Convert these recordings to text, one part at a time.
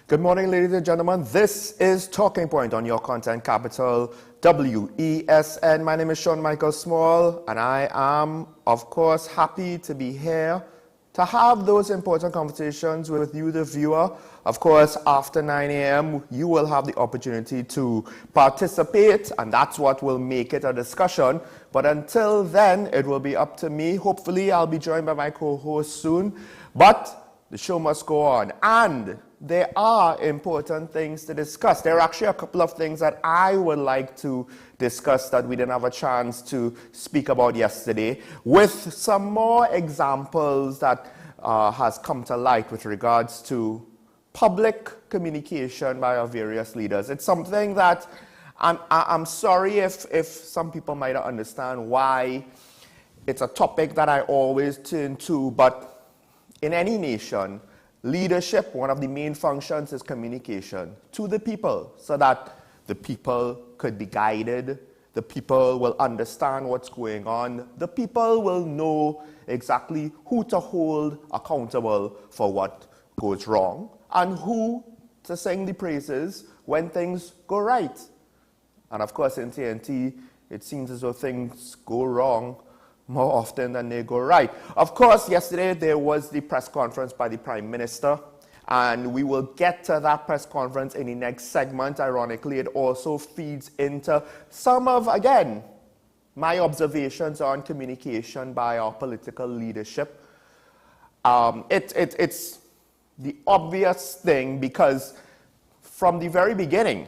Good morning, ladies and gentlemen. This is Talking Point on your content capital, WESN. My name is Sean Michael Small, and I am, of course, happy to be here to have those important conversations with you, the viewer. Of course, after 9 a.m., you will have the opportunity to participate, and that's what will make it a discussion. But until then, it will be up to me. Hopefully, I'll be joined by my co-host soon. But the show must go on. And there are important things to discuss. There are actually a couple of things that I would like to discuss that we didn't have a chance to speak about yesterday, with some more examples that has come to light with regards to public communication by our various leaders. It's something that I'm sorry if some people might not understand why it's a topic that I always turn to, but in any nation, leadership, one of the main functions is communication to the people so that the people could be guided, the people will understand what's going on, the people will know exactly who to hold accountable for what goes wrong and who to sing the praises when things go right. And of course in TNT, it seems as though things go wrong more often than they go right. Of course, yesterday there was the press conference by the Prime Minister, and we will get to that press conference in the next segment. Ironically, it also feeds into some of, again, my observations on communication by our political leadership. It's the obvious thing because from the very beginning,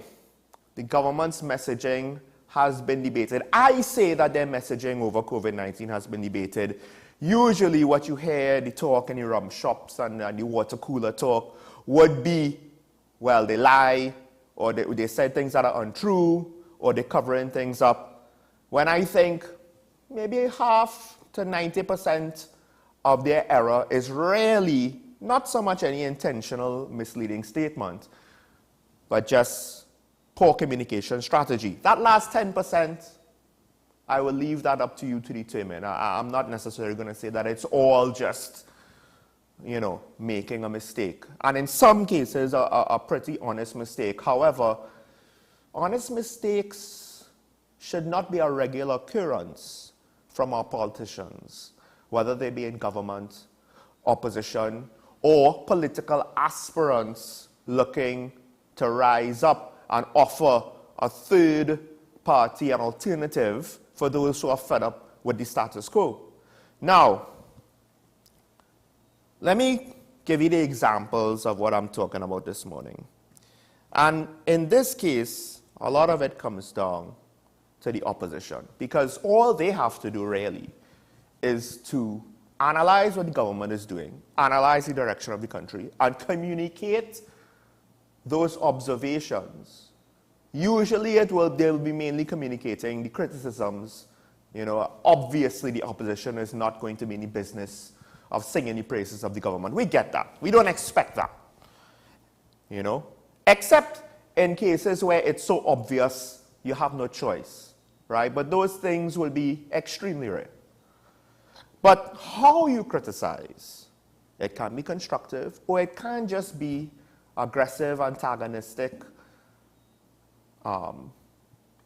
the government's messaging has been debated. I say that their messaging over COVID-19 has been debated. Usually what you hear, the talk in the rum shops and the water cooler talk would be, well, they lie, or they said things that are untrue, or they're covering things up. When I think maybe half to 90% of their error is really not so much any intentional misleading statement, but just poor communication strategy. That last 10%, I will leave that up to you to determine. I'm not necessarily going to say that it's all just, making a mistake. And in some cases, a pretty honest mistake. However, honest mistakes should not be a regular occurrence from our politicians, whether they be in government, opposition, or political aspirants looking to rise up and offer a third party, an alternative for those who are fed up with the status quo. Now, let me give you the examples of what I'm talking about this morning. And in this case, a lot of it comes down to the opposition, because all they have to do really is to analyze what the government is doing, analyze the direction of the country, and communicate those observations. Usually they'll be mainly communicating the criticisms. Obviously the opposition is not going to be in the business of singing the praises of the government. We get that. We don't expect that. Except in cases where it's so obvious you have no choice, right? But those things will be extremely rare. But how you criticize, it can be constructive, or it can just be aggressive, antagonistic.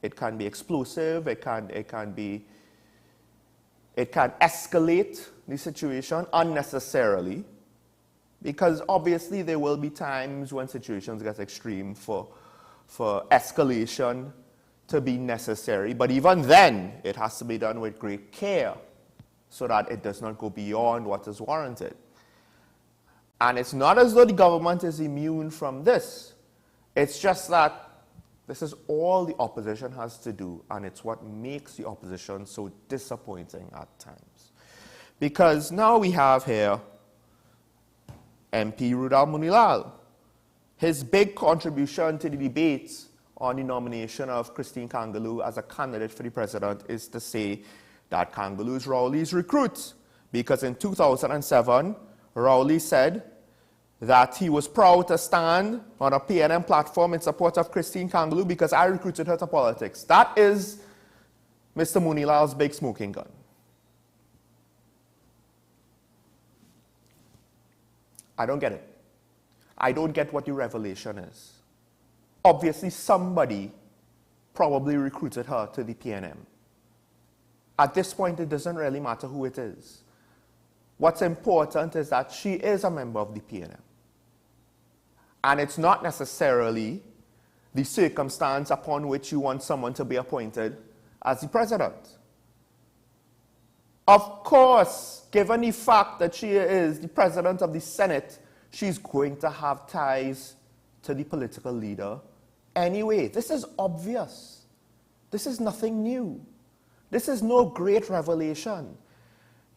It can be explosive. It can escalate the situation unnecessarily, because obviously there will be times when situations get extreme for escalation to be necessary. But even then, it has to be done with great care so that it does not go beyond what is warranted. And it's not as though the government is immune from this. It's just that this is all the opposition has to do, and it's what makes the opposition so disappointing at times. Because now we have here MP Rudal Munilal. His big contribution to the debate on the nomination of Christine Kangaloo as a candidate for the president is to say that Kangaloo is Rowley's recruit, because in 2007, Rowley said that he was proud to stand on a PNM platform in support of Christine Kangaloo because I recruited her to politics. That is Mr. Munilal's big smoking gun. I don't get it. I don't get what the revelation is. Obviously, somebody probably recruited her to the PNM. At this point, it doesn't really matter who it is. What's important is that she is a member of the PNM. And it's not necessarily the circumstance upon which you want someone to be appointed as the president. Of course, given the fact that she is the president of the Senate, she's going to have ties to the political leader anyway. This is obvious. This is nothing new. This is no great revelation.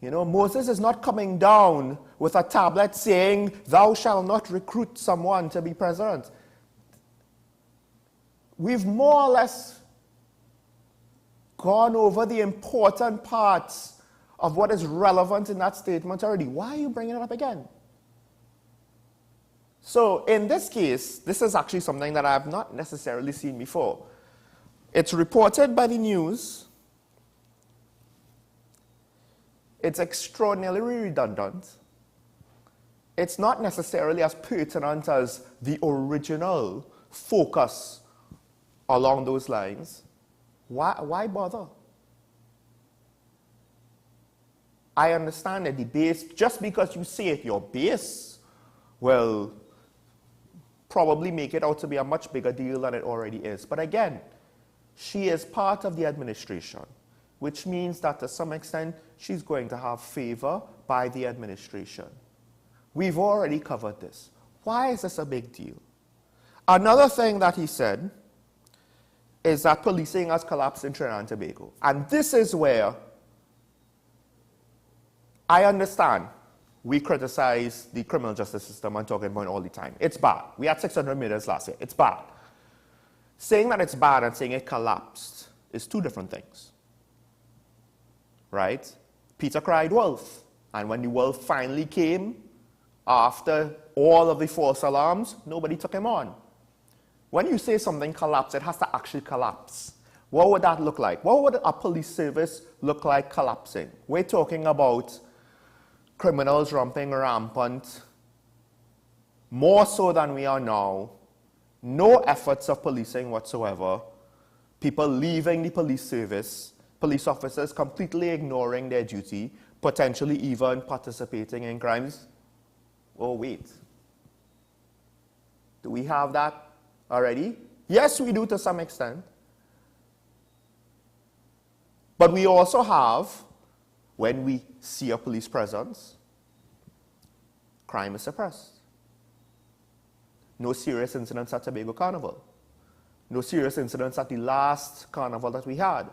You know, Moses is not coming down with a tablet saying, "Thou shalt not recruit someone to be president." We've more or less gone over the important parts of what is relevant in that statement already. Why are you bringing it up again? So in this case, this is actually something that I have not necessarily seen before. It's reported by the news. It's extraordinarily redundant. It's not necessarily as pertinent as the original focus along those lines. Why bother? I understand that the base, just because you say it, your base will probably make it out to be a much bigger deal than it already is. But again, she is part of the administration, which means that to some extent, she's going to have favor by the administration. We've already covered this. Why is this a big deal? Another thing that he said is that policing has collapsed in Trinidad and Tobago. And this is where I understand we criticize the criminal justice system and talking about it all the time. It's bad. We had 600 murders last year. It's bad. Saying that it's bad and saying it collapsed is two different things. Right? Peter cried wolf. And when the wolf finally came, after all of the false alarms, nobody took him on. When you say something collapsed, it has to actually collapse. What would that look like? What would a police service look like collapsing? We're talking about criminals ramping rampant, more so than we are now, no efforts of policing whatsoever, people leaving the police service, police officers completely ignoring their duty, potentially even participating in crimes. Oh, wait. Do we have that already? Yes, we do to some extent. But we also have, when we see a police presence, crime is suppressed. No serious incidents at Tobago Carnival. No serious incidents at the last carnival that we had.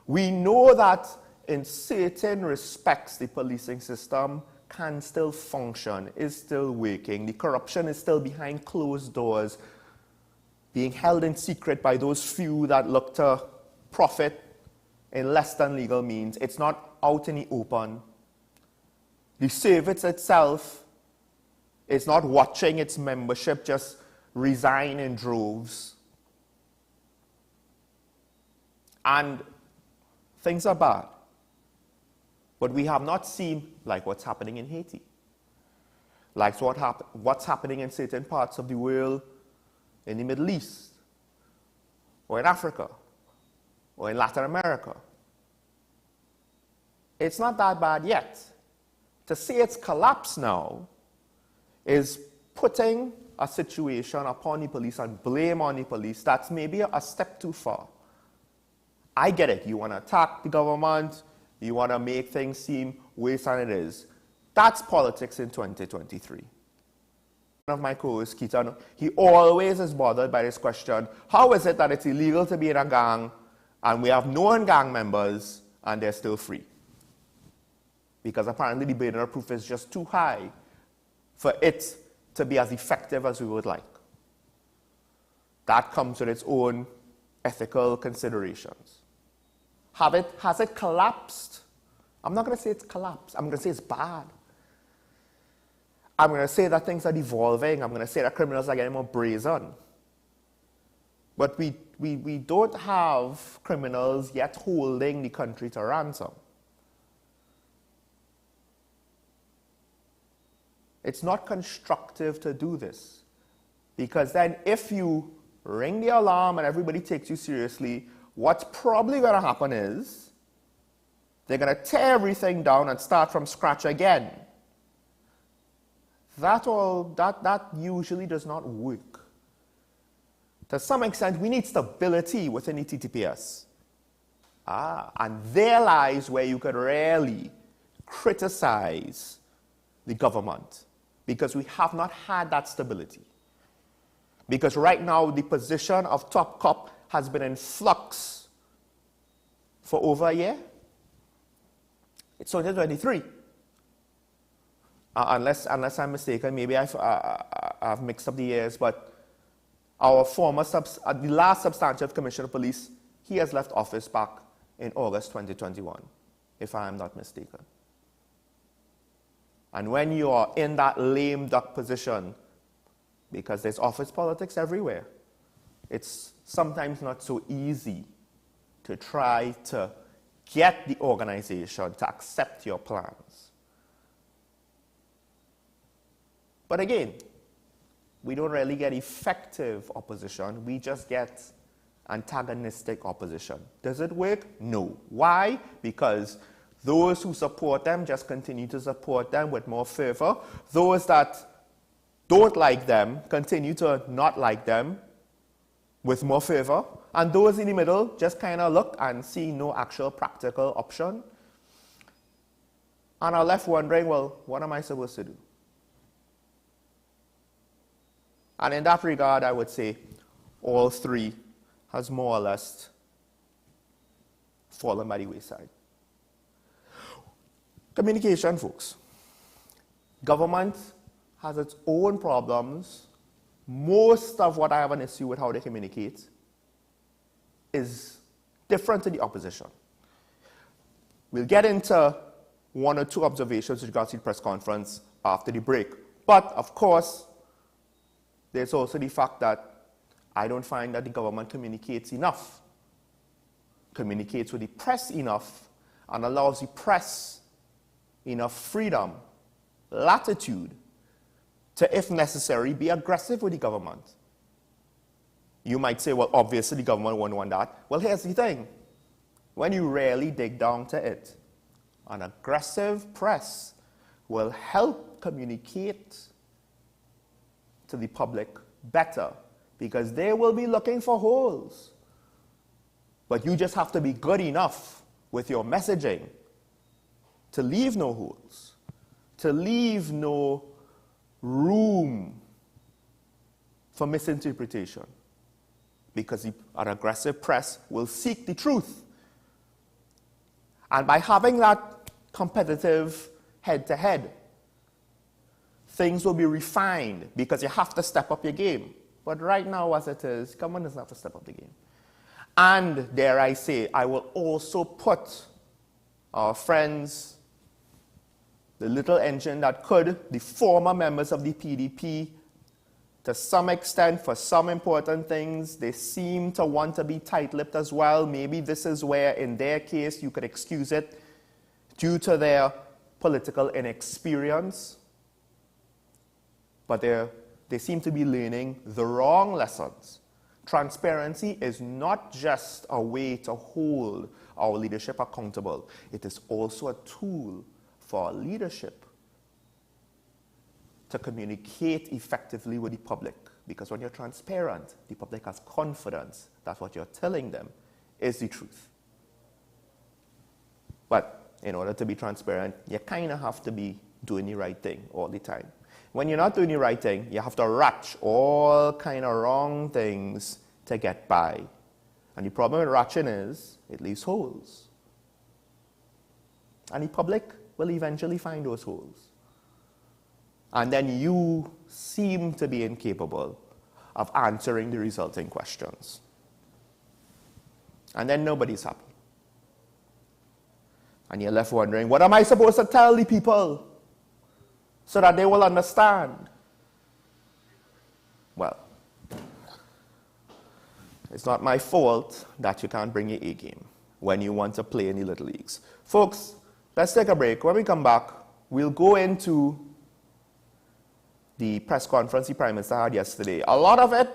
We know that in certain respects, the policing system can still function, is still working. The corruption is still behind closed doors, being held in secret by those few that look to profit in less than legal means. It's not out in the open. The service itself is not watching its membership just resign in droves. And things are bad. But we have not seen like what's happening in Haiti, like what's happening in certain parts of the world, in the Middle East, or in Africa, or in Latin America. It's not that bad yet. To say it's collapsed now is putting a situation upon the police and blame on the police that's maybe a step too far. I get it. You want to attack the government. You want to make things seem worse than it is. That's politics in 2023. One of my co-hosts, Keaton, he always is bothered by this question: how is it that it's illegal to be in a gang and we have known gang members and they're still free? Because apparently the burden of proof is just too high for it to be as effective as we would like. That comes with its own ethical considerations. Has it collapsed? I'm not going to say it's collapsed. I'm going to say it's bad. I'm going to say that things are devolving. I'm going to say that criminals are getting more brazen. But we don't have criminals yet holding the country to ransom. It's not constructive to do this. Because then if you ring the alarm and everybody takes you seriously, what's probably going to happen is they're going to tear everything down and start from scratch again. That usually does not work. To some extent, we need stability within the TTPS. And there lies where you could really criticize the government, because we have not had that stability. Because right now, the position of top cop has been in flux for over a year. It's 2023. Unless I'm mistaken, maybe I've mixed up the years, but our former, the last substantive commissioner of police, he has left office back in August 2021, if I am not mistaken. And when you are in that lame duck position, because there's office politics everywhere, it's sometimes not so easy to try to get the organization to accept your plans. But again, we don't really get effective opposition, we just get antagonistic opposition. Does it work? No. Why? Because those who support them just continue to support them with more fervor. Those that don't like them continue to not like them with more fervor. And those in the middle just kind of look and see no actual practical option. And are left wondering, well, what am I supposed to do? And in that regard, I would say all three has more or less fallen by the wayside. Communication, folks. Government has its own problems. Most of what I have an issue with how they communicate is different to the opposition. We'll get into one or two observations with regards to the press conference after the break. But, of course, there's also the fact that I don't find that the government communicates enough, communicates with the press enough, and allows the press enough freedom, latitude, to, if necessary, be aggressive with the government. You might say, well, obviously the government won't want that. Well, here's the thing. When you really dig down to it, an aggressive press will help communicate to the public better, because they will be looking for holes. But you just have to be good enough with your messaging to leave no holes, to leave no room for misinterpretation, because an aggressive press will seek the truth. And by having that competitive head-to-head, things will be refined, because you have to step up your game. But right now, as it is, government doesn't have to step up the game. And dare I say, I will also put our friends, the little engine that could, the former members of the PDP, to some extent, for some important things, they seem to want to be tight-lipped as well. Maybe this is where, in their case, you could excuse it due to their political inexperience. But they seem to be learning the wrong lessons. Transparency is not just a way to hold our leadership accountable. It is also a tool for our leadership to communicate effectively with the public. Because when you're transparent, the public has confidence that what you're telling them is the truth. But in order to be transparent, you kind of have to be doing the right thing all the time. When you're not doing the right thing, you have to ratch all kind of wrong things to get by. And the problem with ratching is it leaves holes. And the public will eventually find those holes. And then you seem to be incapable of answering the resulting questions. And then nobody's happy. And you're left wondering, what am I supposed to tell the people so that they will understand? Well, it's not my fault that you can't bring your A game when you want to play in the little leagues. Folks, let's take a break. When we come back, we'll go into the press conference the Prime Minister had yesterday. A lot of it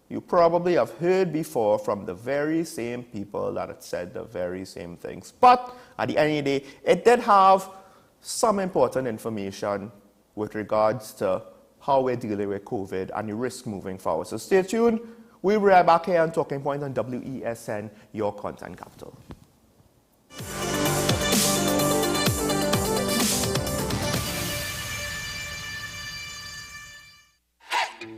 you probably have heard before from the very same people that had said the very same things. But at the end of the day, it did have some important information with regards to how we're dealing with COVID and the risk moving forward. So stay tuned. We'll be right back here on Talking Point on WESN, your content capital.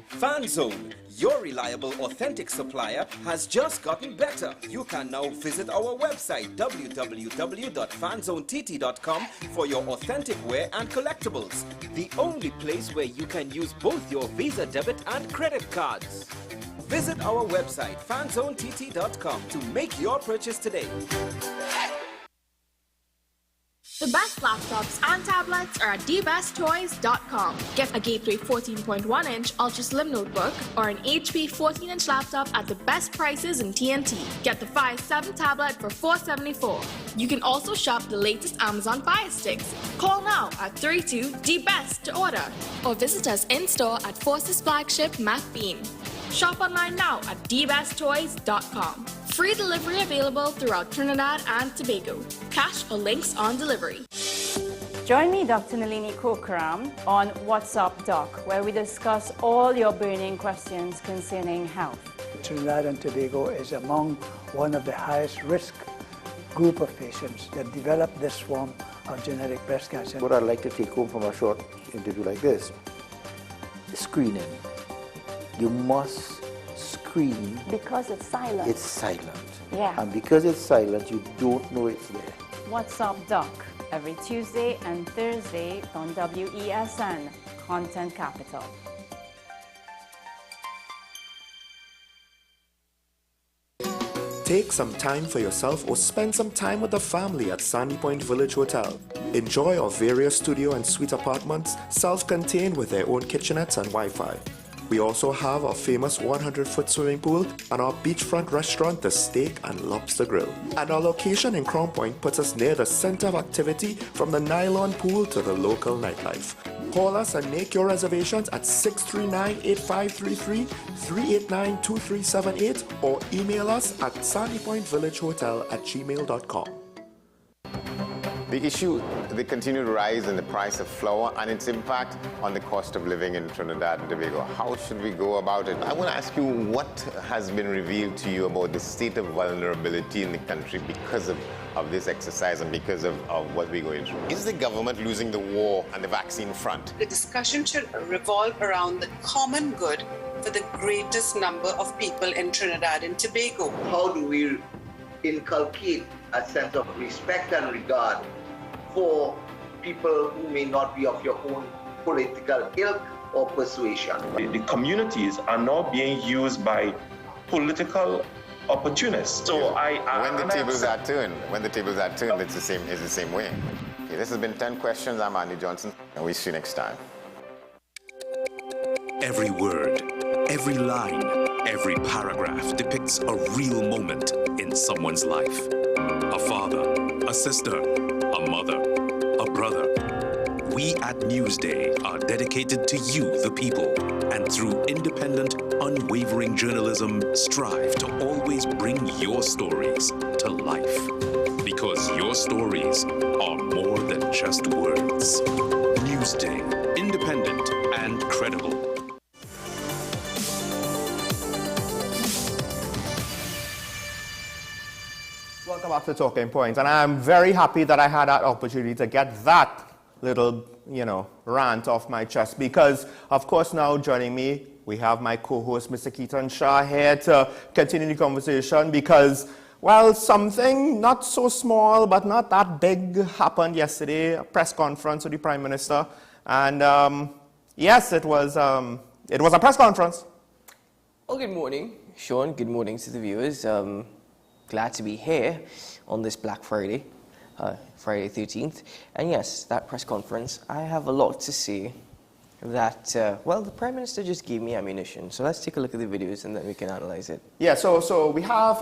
FanZone, your reliable, authentic supplier, has just gotten better. You can now visit our website www.fanzonett.com for your authentic wear and collectibles. The only place where you can use both your Visa debit and credit cards. Visit our website fanzonett.com to make your purchase today. The best laptops and tablets are at dbesttoys.com. Get a Gateway 14.1-inch Ultra Slim notebook or an HP 14-inch laptop at the best prices in TNT. Get the Fire 7 tablet for $474. You can also shop the latest Amazon Fire Sticks. Call now at 32-DBEST to order or visit us in-store at Forces Flagship MacBean. Shop online now at dbesttoys.com. Free delivery available throughout Trinidad and Tobago. Cash or links on delivery. Join me, Dr. Nalini Kokaram, on What's Up Doc, where we discuss all your burning questions concerning health. Trinidad and Tobago is among one of the highest risk group of patients that develop this form of genetic breast cancer. What I'd like to take home from a short interview like this, screening. You must screen. Because it's silent. It's silent. Yeah. And because it's silent, you don't know it's there. What's Up Doc, every Tuesday and Thursday on WESN, Content Capital. Take some time for yourself or spend some time with the family at Sandy Point Village Hotel. Enjoy our various studio and suite apartments, self-contained with their own kitchenettes and Wi-Fi. We also have our famous 100-foot swimming pool and our beachfront restaurant, the Steak and Lobster Grill. And our location in Crown Point puts us near the center of activity from the nylon pool to the local nightlife. Call us and make your reservations at 639-8533, 389-2378 or email us at sandypointvillagehotel@gmail.com. The issue, the continued rise in the price of flour and its impact on the cost of living in Trinidad and Tobago. How should we go about it? I want to ask you what has been revealed to you about the state of vulnerability in the country because of this exercise and because of what we're going through. Is the government losing the war on the vaccine front? The discussion should revolve around the common good for the greatest number of people in Trinidad and Tobago. How do we inculcate a sense of respect and regard for people who may not be of your own political ilk or persuasion? The communities are now being used by political opportunists. So when the tables are turned, it's the same way. Okay, this has been 10 Questions. I'm Andy Johnson, and we'll see you next time. Every word, every line, every paragraph depicts a real moment in someone's life. A father, a sister, a mother, a brother. We at Newsday are dedicated to you, the people, and through independent, unwavering journalism, strive to always bring your stories to life. Because your stories are more than just words. Newsday, independent and credible. Welcome back to Talking Points, and I'm very happy that I had that opportunity to get that little, rant off my chest because, of course, now joining me, we have my co-host, Mr. Keaton Shah, here to continue the conversation because, well, something not so small but not that big happened yesterday, a press conference with the Prime Minister, and yes, it was a press conference. Well, good morning, Sean. Good morning to the viewers. Glad to be here on this Black Friday, Friday 13th. And yes, that press conference, I have a lot to say that, the Prime Minister just gave me ammunition. So let's take a look at the videos and then we can analyze it. Yeah, so we have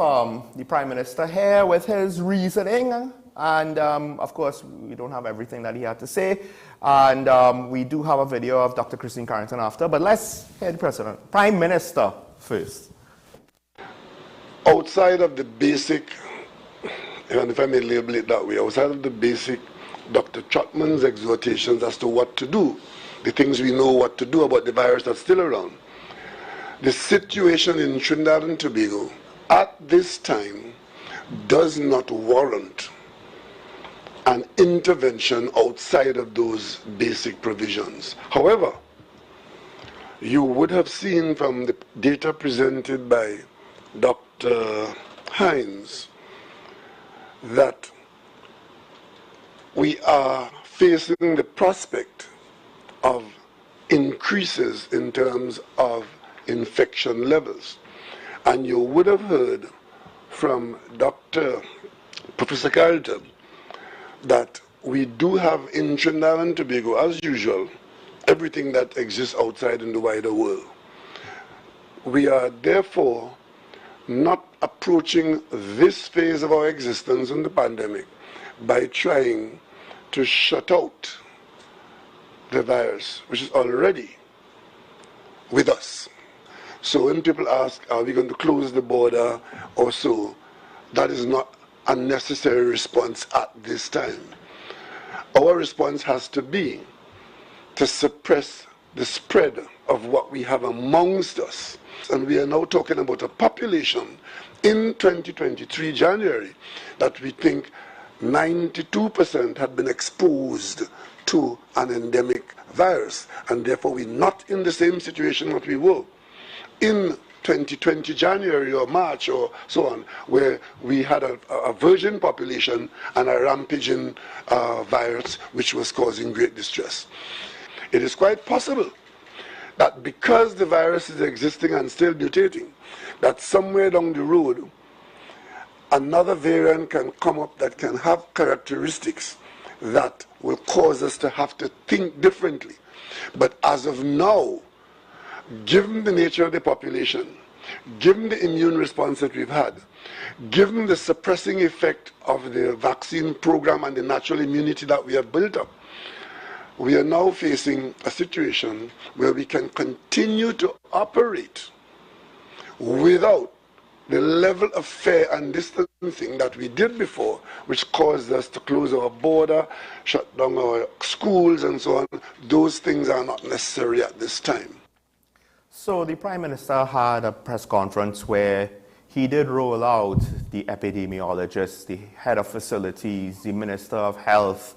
the Prime Minister here with his reasoning And of course, we don't have everything that he had to say. And we do have a video of Dr. Christine Carrington after. But let's hear the Prime Minister first. Outside of the basic, and if I may label it that way, outside of the basic Dr. Trotman's exhortations as to what to do, the things we know what to do about the virus that's still around, the situation in Trinidad and Tobago at this time does not warrant an intervention outside of those basic provisions. However, you would have seen from the data presented by Dr. Hines that we are facing the prospect of increases in terms of infection levels. And you would have heard from Professor Carrington that we do have in Trinidad and Tobago, as usual, everything that exists outside in the wider world. We are therefore not approaching this phase of our existence in the pandemic by trying to shut out the virus, which is already with us. So when people ask, are we going to close the border or so, that is not a necessary response at this time. Our response has to be to suppress the spread of what we have amongst us. And we are now talking about a population in 2023, January, that we think 92% had been exposed to an endemic virus. And therefore, we're not in the same situation that we were in 2020 January or March or so on, where we had a virgin population and a rampaging virus which was causing great distress. It is quite possible that because the virus is existing and still mutating, that somewhere down the road, another variant can come up that can have characteristics that will cause us to have to think differently. But as of now, given the nature of the population, given the immune response that we've had, given the suppressing effect of the vaccine program and the natural immunity that we have built up, we are now facing a situation where we can continue to operate without the level of fear and distancing that we did before, which caused us to close our border, shut down our schools and so on. Those things are not necessary at this time. So the Prime Minister had a press conference where he did roll out the epidemiologist, the head of facilities, the Minister of Health,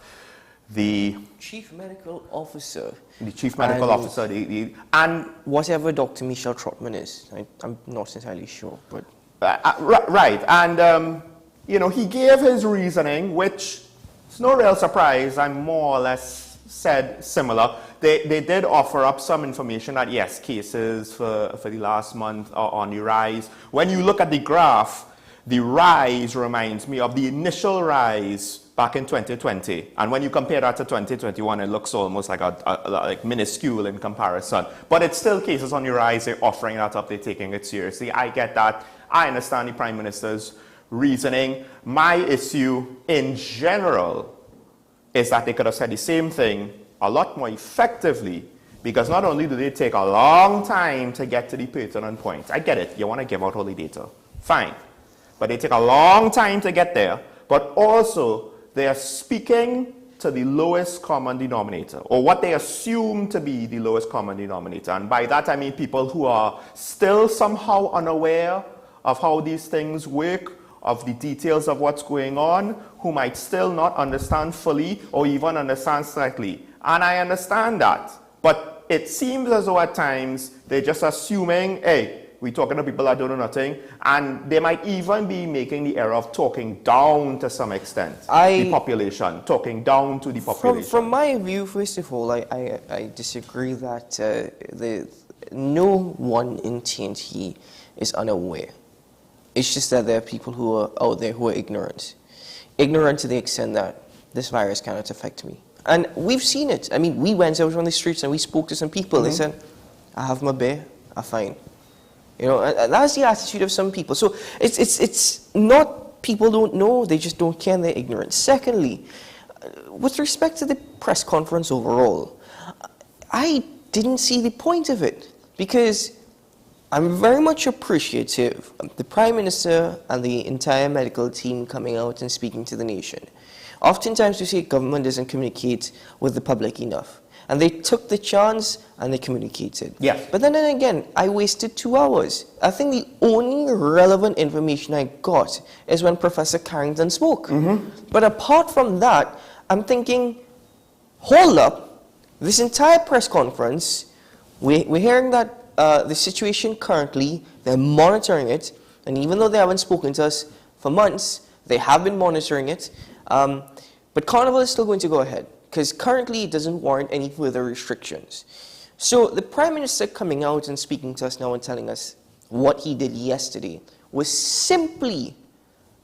the Chief Medical Officer. The Chief Medical Officer. And whatever Dr. Michelle Trotman is. I'm not entirely sure. But right. And, you know, he gave his reasoning, which is no real surprise. I'm more or less said similar. They did offer up some information that, yes, cases for the last month are on the rise. When you look at the graph, the rise reminds me of the initial rise back in 2020. And when you compare that to 2021, it looks almost like like minuscule in comparison. But it's still cases on the rise. They're offering that up. They're taking it seriously. I get that. I understand the Prime Minister's reasoning. My issue in general is that they could have said the same thing a lot more effectively, because not only do they take a long time to get to the pertinent point. I get it. You want to give out all the data. Fine. But they take a long time to get there. But also, they are speaking to the lowest common denominator, or what they assume to be the lowest common denominator. And by that, I mean people who are still somehow unaware of how these things work, of the details of what's going on, who might still not understand fully or even understand slightly. And I understand that. But it seems as though at times they're just assuming, hey, we're talking to people that don't know nothing, and they might even be making the error of talking down to some extent. The population, talking down to the population. From my view, first of all, I disagree that no one in TNT is unaware. It's just that there are people who are out there who are ignorant. Ignorant to the extent that this virus cannot affect me. And we've seen it. I mean, we went out on the streets and we spoke to some people. They said, I have my bear, I'm fine. You know, and that's the attitude of some people. So it's not people don't know, they just don't care and they're ignorant. Secondly, with respect to the press conference overall, I didn't see the point of it because I'm very much appreciative of the Prime Minister and the entire medical team coming out and speaking to the nation. Oftentimes we say government doesn't communicate with the public enough. And they took the chance and they communicated. Yes. But then again, I wasted 2 hours. I think the only relevant information I got is when Professor Carrington spoke. But apart from that, I'm thinking, hold up, this entire press conference, we're hearing that the situation currently, they're monitoring it, and even though they haven't spoken to us for months, they have been monitoring it. But Carnival is still going to go ahead, because currently it doesn't warrant any further restrictions. So the Prime Minister coming out and speaking to us now and telling us what he did yesterday was simply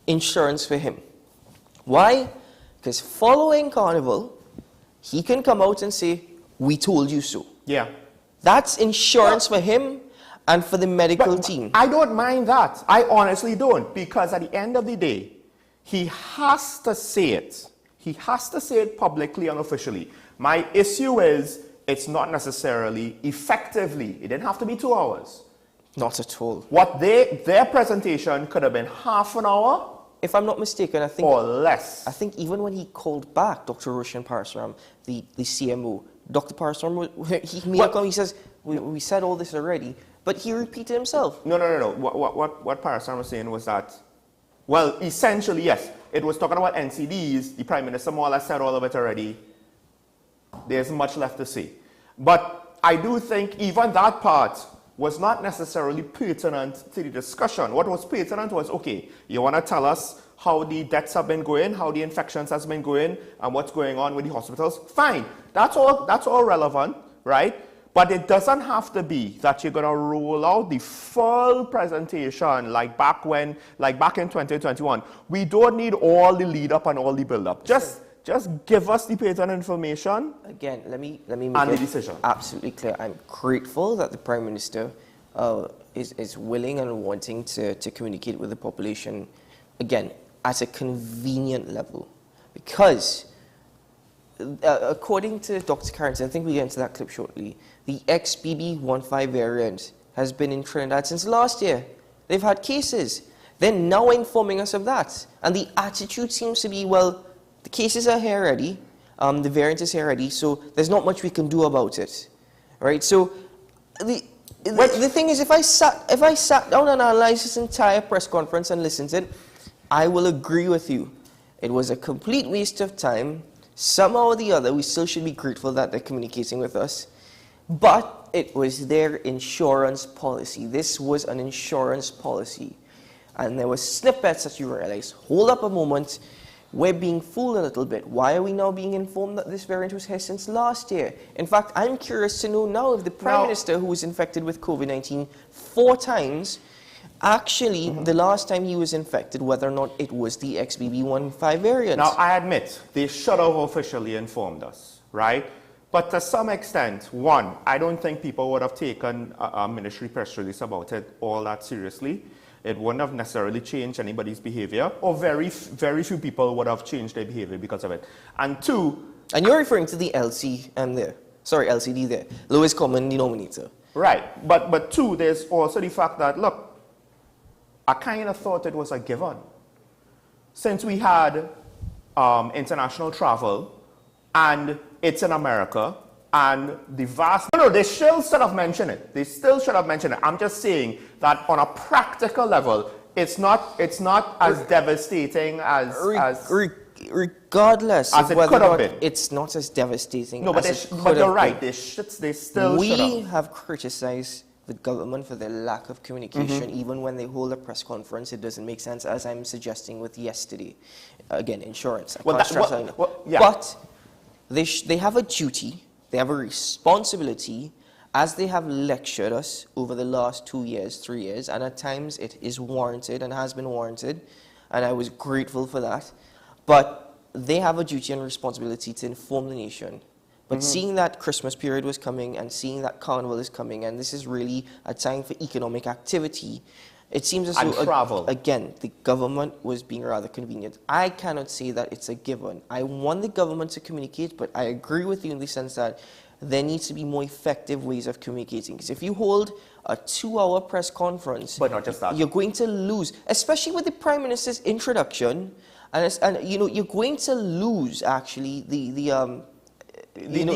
insurance for him. Why? Because following Carnival, he can come out and say, we told you so. Yeah. That's insurance for him and for the medical team. I don't mind that. I honestly don't, because at the end of the day, he has to say it. He has to say it publicly and officially. My issue is, it's not necessarily effectively. It didn't have to be 2 hours. Not at all. What their presentation could have been half an hour. If I'm not mistaken, I think... Or less. I think even when he called back Dr. Roshan Parasram, the CMO, Dr. Parasram, he made a comment, he says, we said all this already, but he repeated himself. No. What Parasram was saying was that, well, essentially, yes. It was talking about NCDs. The Prime Minister more or less said all of it already. There's much left to say. But I do think even that part was not necessarily pertinent to the discussion. What was pertinent was, okay, you want to tell us how the deaths have been going, how the infections has been going, and what's going on with the hospitals? Fine. That's all relevant, right? But it doesn't have to be that you're going to roll out the full presentation like back in 2021. We don't need all the lead up and all the build up. Just give us the pertinent information. Again, let me make the decision absolutely clear. I'm grateful that the Prime Minister is willing and wanting to communicate with the population, again, at a convenient level. Because according to Dr. Carrington, I think we'll get into that clip shortly, the XBB.1.5 variant has been in Trinidad since last year. They've had cases. They're now informing us of that. And the attitude seems to be, well, the cases are here already, the variant is here already, so there's not much we can do about it. Right? So the thing is, if I sat down and analyzed this entire press conference and listened to it, I will agree with you. It was a complete waste of time. Somehow or the other, we still should be grateful that they're communicating with us. But it was their insurance policy. This was an insurance policy. And there were snippets that you realize, hold up a moment, we're being fooled a little bit. Why are we now being informed that this variant was here since last year? In fact, I'm curious to know now if the Prime Minister, who was infected with COVID-19 4 times, actually, the last time he was infected, whether or not it was the XBB.1.5 variant. Now, I admit, they should have officially informed us, right? But to some extent, one, I don't think people would have taken a ministry press release about it all that seriously. It wouldn't have necessarily changed anybody's behavior, or very few people would have changed their behavior because of it. And two... And you're referring to the LCD there, lowest common denominator. Right, but two, there's also the fact that, look, I kind of thought it was a given. Since we had international travel, and it's in America, and the vast... No, they still should have mentioned it. They still should have mentioned it. I'm just saying that on a practical level, it's not as devastating as regardless as of it could have been. It's not as devastating. No, but you're right. They still should have. We have criticized the government for their lack of communication. Even when they hold a press conference, it doesn't make sense, as I'm suggesting with yesterday. Again, insurance. But they have a duty, they have a responsibility, as they have lectured us over the last 2 years, 3 years, and at times it is warranted and has been warranted, and I was grateful for that. But they have a duty and responsibility to inform the nation. But seeing that Christmas period was coming and seeing that Carnival is coming, and this is really a time for economic activity, It seems as and though, travel. again, the government was being rather convenient. I cannot say that it's a given. I want the government to communicate, but I agree with you in the sense that there needs to be more effective ways of communicating. Because if you hold a 2-hour press conference, but not just that, you're going to lose, especially with the Prime Minister's introduction, and you know, you're going to lose actually the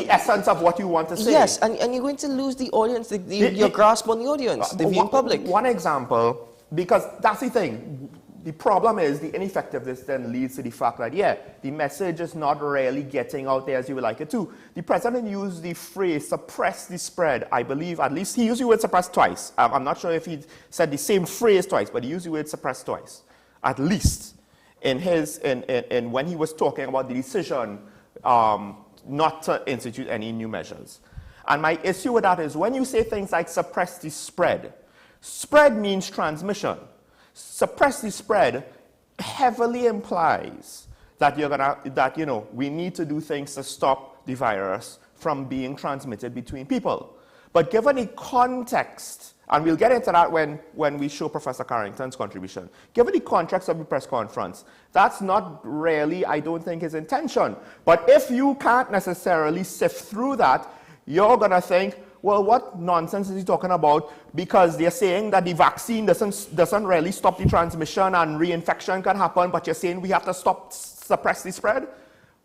essence of what you want to say. Yes, and you're going to lose the audience, your grasp on the audience, the viewing public. One example, because that's the thing. The problem is the ineffectiveness then leads to the fact that, yeah, the message is not really getting out there as you would like it to. The president used the phrase, suppress the spread. I believe, at least he used the word suppress twice. I'm not sure if he said the same phrase twice, but he used the word suppress twice, at least, in when he was talking about the decision not to institute any new measures. And my issue with that is when you say things like suppress the spread means transmission. Suppress the spread heavily implies that we need to do things to stop the virus from being transmitted between people. But given the context, and we'll get into that when we show Professor Carrington's contribution, given the context of the press conference, that's not really, I don't think, his intention. But if you can't necessarily sift through that, you're going to think, well, what nonsense is he talking about? Because they're saying that the vaccine doesn't really stop the transmission and reinfection can happen, but you're saying we have to suppress the spread?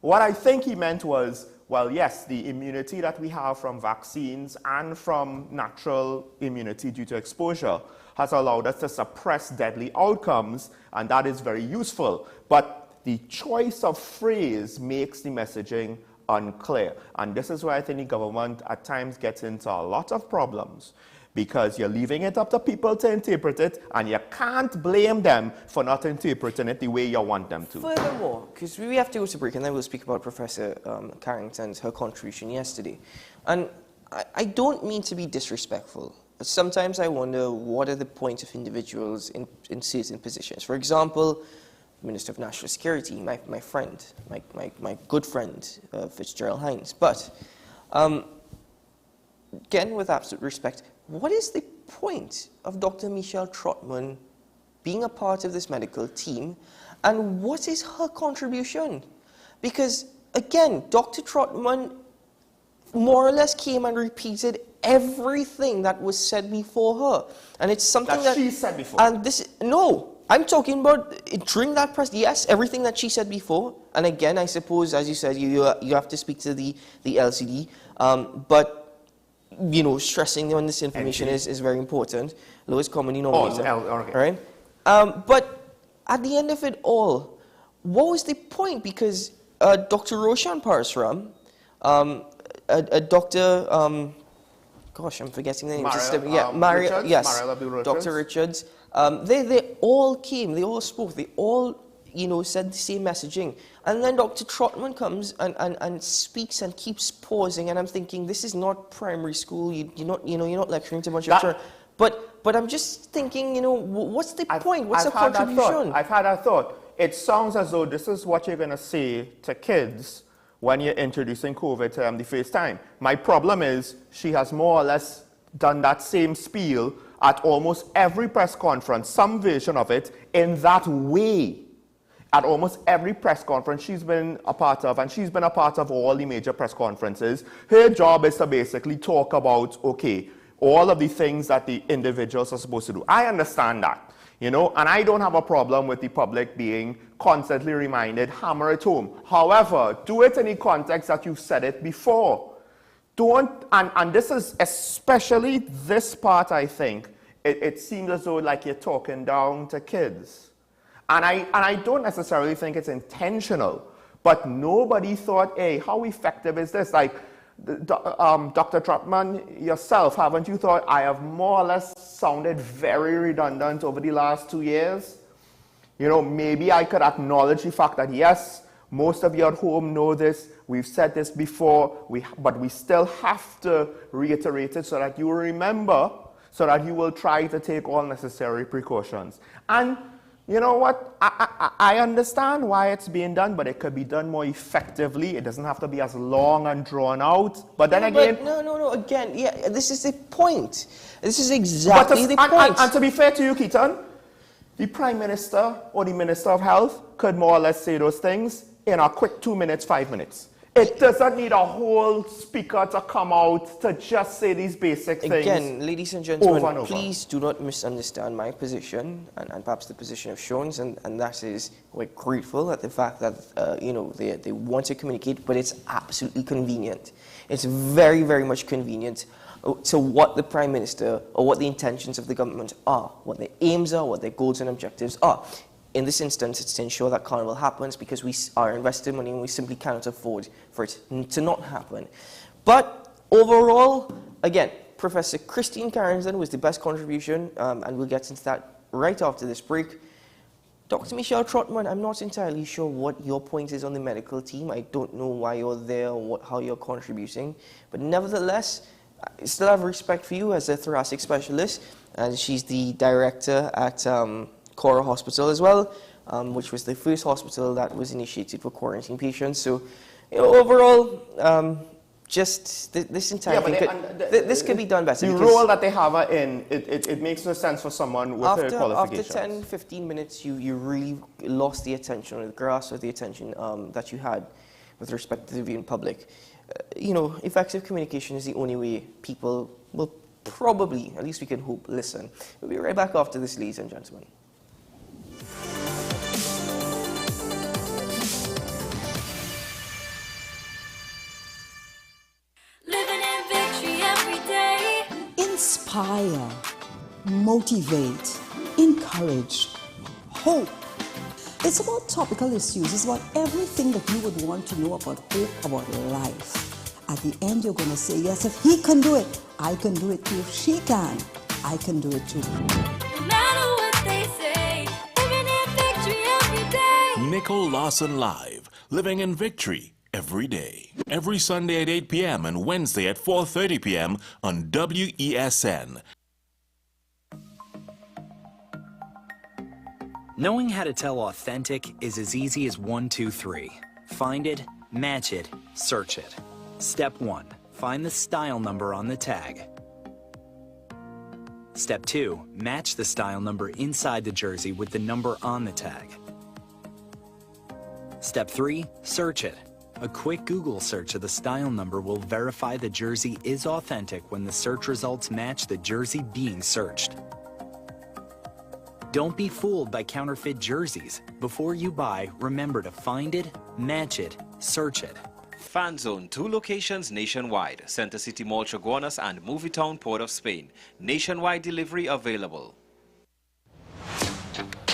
What I think he meant was, well, yes, the immunity that we have from vaccines and from natural immunity due to exposure has allowed us to suppress deadly outcomes, and that is very useful. But the choice of phrase makes the messaging unclear. And this is where I think the government at times gets into a lot of problems, because you're leaving it up to people to interpret it, and you can't blame them for not interpreting it the way you want them to. Furthermore, because we have to go to break, and then we'll speak about Professor Carrington's, her contribution yesterday. And I don't mean to be disrespectful. Sometimes I wonder what are the points of individuals in certain positions. For example, Minister of National Security, my friend, my good friend, Fitzgerald Hines. But again, with absolute respect, what is the point of Dr. Michelle Trotman being a part of this medical team, and what is her contribution? Because again, Dr. Trotman more or less came and repeated everything that was said before her, and it's something that she said before. And this no. I'm talking about during that press, yes, everything that she said before. And again, I suppose, as you said, you have to speak to the LCD. But, you know, stressing on this information is very important. Lowest common denominator. Okay. Right? But at the end of it all, what was the point? Because Dr. Roshan Parasram, Dr. gosh, I'm forgetting the name. Dr. Richards. They all came, they all spoke, they all, said the same messaging. And then Dr. Trotman comes and speaks and keeps pausing, and I'm thinking, this is not primary school. You're not lecturing to a bunch of children. But I'm just thinking, what's the point? What's the contribution? I've had that thought. It sounds as though this is what you're going to say to kids when you're introducing COVID to them the first time. My problem is she has more or less done that same spiel at almost every press conference, some version of it, in that way. At almost every press conference she's been a part of, and she's been a part of all the major press conferences, her job is to basically talk about, okay, all of the things that the individuals are supposed to do. I understand that, and I don't have a problem with the public being constantly reminded, hammer it home. However, do it in the context that you've said it before. And this is especially this part, I think, it seems as though like you're talking down to kids. And I don't necessarily think it's intentional, but nobody thought, hey, how effective is this? Like, Dr. Trotman, yourself, haven't you thought I have more or less sounded very redundant over the last 2 years? Maybe I could acknowledge the fact that, yes, most of you at home know this. We've said this before, but we still have to reiterate it so that you remember, so that you will try to take all necessary precautions. And You know what? I understand why it's being done, but it could be done more effectively. It doesn't have to be as long and drawn out. But then again... No. Again, yeah, this is the point. This is exactly the point. And to be fair to you, Keaton, the Prime Minister or the Minister of Health could more or less say those things in a quick 2 minutes, 5 minutes. It doesn't need a whole speaker to come out to just say these basic things. Again, ladies and gentlemen, please do not misunderstand my position and perhaps the position of Sean's, and that is, we're grateful at the fact that you know, they want to communicate, but it's absolutely convenient. It's very, very much convenient to what the Prime Minister or what the intentions of the government are, what their aims are, what their goals and objectives are. In this instance, it's to ensure that Carnival happens because we are investing money and we simply cannot afford for it to not happen. But overall, again, Professor Christine Carrington was the best contribution, and we'll get into that right after this break. Dr. Michelle Trotman, I'm not entirely sure what your point is on the medical team. I don't know why you're there or how you're contributing. But nevertheless, I still have respect for you as a thoracic specialist, and she's the director at Cora Hospital as well, which was the first hospital that was initiated for quarantine patients. So, you know, overall, just this entire thing, this could be done better. The role that they have in, it makes no sense for someone with her qualifications. After 10, 15 minutes, you really lost the attention, or the grasp of the attention that you had with respect to the viewing public. You know, effective communication is the only way people will probably, at least we can hope, listen. We'll be right back after this, ladies and gentlemen. Inspire, motivate, encourage, hope. It's about topical issues. It's about everything that you would want to know about hope, about life. At the end, you're going to say, yes, if he can do it, I can do it too. If she can, I can do it too. No matter what they say, living in victory every day. Nicole Lawson Live, living in victory every day. Every Sunday at 8 p.m. and Wednesday at 4:30 p.m. on WESN. Knowing how to tell authentic is as easy as 1, 2, 3. Find it, match it, search it. Step 1. Find the style number on the tag. Step 2. Match the style number inside the jersey with the number on the tag. Step 3. Search it. A quick Google search of the style number will verify the jersey is authentic when the search results match the jersey being searched. Don't be fooled by counterfeit jerseys. Before you buy, remember to find it, match it, search it. Fan Zone, 2 locations nationwide. Center City Mall, Chaguanas and Movie Town, Port of Spain. Nationwide delivery available.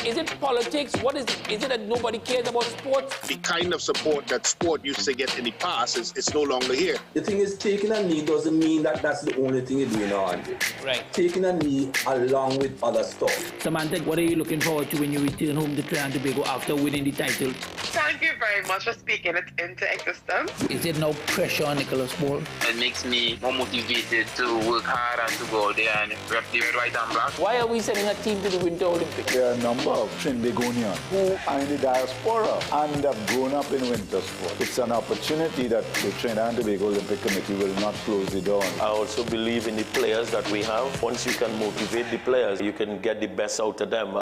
Is it politics? What is it? Is it that nobody cares about sports? The kind of support that sport used to get in the past is no longer here. The thing is, taking a knee doesn't mean that that's the only thing you're doing on it. Right. Taking a knee along with other stuff. Samantha, what are you looking forward to when you return home to Trinidad and Tobago after winning the title? Thank you very much for speaking it into existence. Is there no pressure on Nicholas Paul? It makes me more motivated to work hard and to go out there and rep the red, white and black. Why are we sending a team to the Winter Olympics? There are a number of Trinbagonians who are in the diaspora and have grown up in winter sport. It's an opportunity that the Trinidad and Tobago Olympic Committee will not close the door. I also believe in the players that we have. Once you can motivate the players, you can get the best out of them.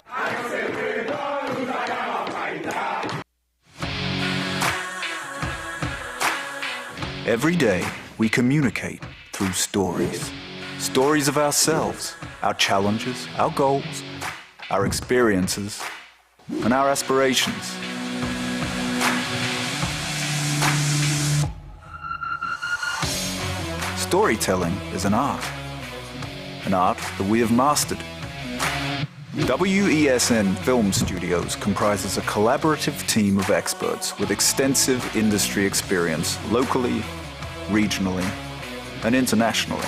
Every day, we communicate through stories. Stories of ourselves, our challenges, our goals, our experiences, and our aspirations. Storytelling is an art that we have mastered. WESN Film Studios comprises a collaborative team of experts with extensive industry experience locally, regionally, and internationally.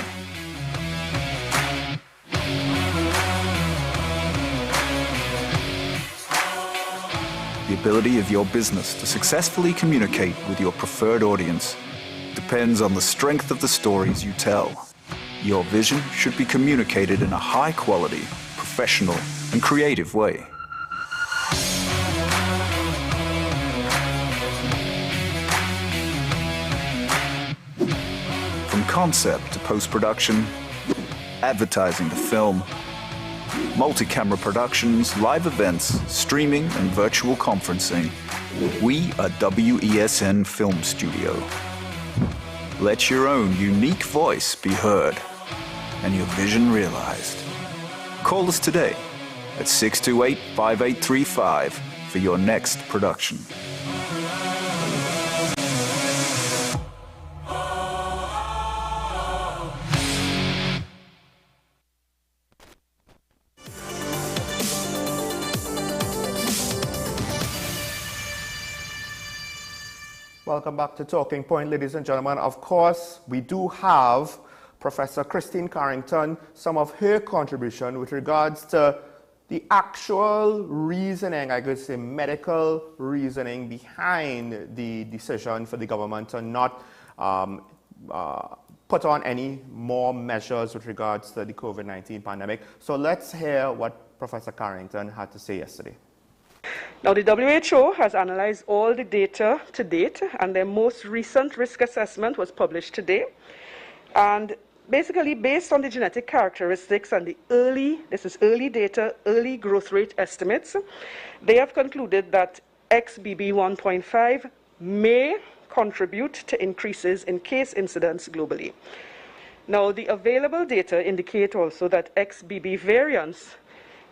The ability of your business to successfully communicate with your preferred audience depends on the strength of the stories you tell. Your vision should be communicated in a high-quality, professional, and creative way. concept to post-production, advertising to film, multi-camera productions, live events, streaming, and virtual conferencing. We are WESN Film Studio. Let your own unique voice be heard and your vision realized. Call us today at 628-5835 for your next production. Welcome back to Talking Point, ladies and gentlemen. Of course, we do have Professor Christine Carrington, some of her contribution with regards to the actual reasoning, I could say medical reasoning behind the decision for the government to not put on any more measures with regards to the COVID-19 pandemic. So let's hear what Professor Carrington had to say yesterday. Now, the WHO has analyzed all the data to date, and their most recent risk assessment was published today. And basically, based on the genetic characteristics and the early data, early growth rate estimates, they have concluded that XBB 1.5 may contribute to increases in case incidence globally. Now, the available data indicate also that XBB variants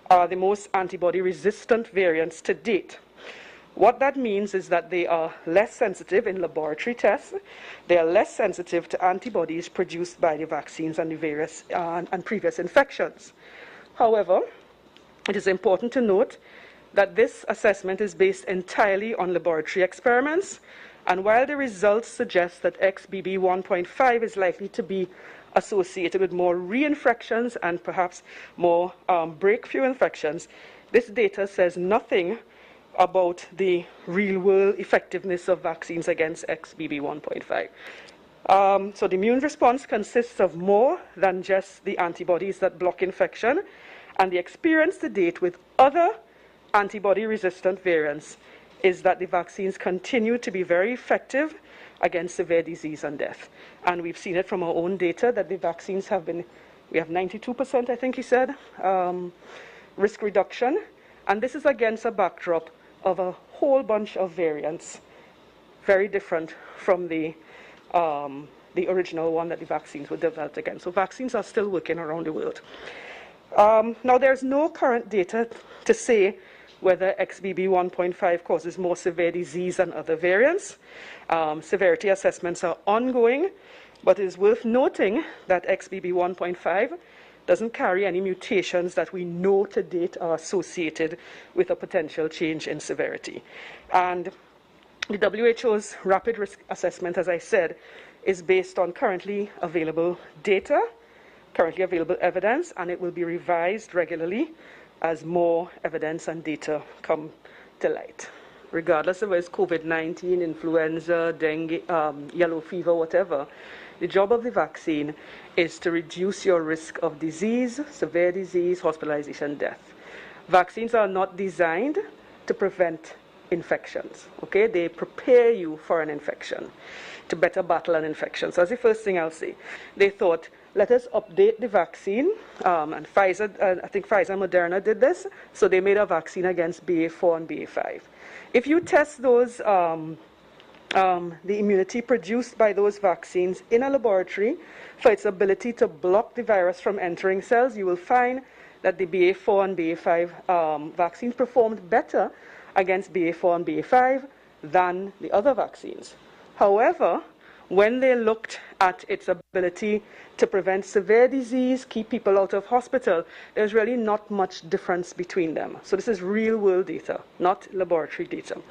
are the most antibody-resistant variants to date. What that means is that they are less sensitive in laboratory tests. They are less sensitive to antibodies produced by the vaccines and the various and previous infections. However, it is important to note that this assessment is based entirely on laboratory experiments, and while the results suggest that XBB 1.5 is likely to be associated with more reinfections and perhaps more breakthrough infections, this data says nothing about the real-world effectiveness of vaccines against XBB 1.5. So the immune response consists of more than just the antibodies that block infection, and the experience to date with other antibody-resistant variants is that the vaccines continue to be very effective against severe disease and death. And we've seen it from our own data that the vaccines have been, we have 92%, I think he said, risk reduction. And this is against a backdrop of a whole bunch of variants, very different from the original one that the vaccines were developed against. So vaccines are still working around the world. Now, there's no current data to say whether XBB 1.5 causes more severe disease than other variants. Severity assessments are ongoing, but it is worth noting that XBB 1.5 doesn't carry any mutations that we know to date are associated with a potential change in severity. And the WHO's rapid risk assessment, as I said, is based on currently available data, currently available evidence, and it will be revised regularly as more evidence and data come to light. Regardless of whether it's COVID-19, influenza, dengue, yellow fever, whatever, the job of the vaccine is to reduce your risk of disease, severe disease, hospitalization, death. Vaccines are not designed to prevent infections, okay? They prepare you for an infection, to better battle an infection. So that's the first thing I'll say. They thought, let us update the vaccine, and Pfizer, I think Pfizer and Moderna did this, so they made a vaccine against BA4 and BA5. If you test those, the immunity produced by those vaccines in a laboratory for its ability to block the virus from entering cells, you will find that the BA4 and BA5 vaccines performed better against BA4 and BA5 than the other vaccines. However, when they looked at its ability to prevent severe disease, keep people out of hospital, there's really not much difference between them. So this is real-world data, not laboratory data.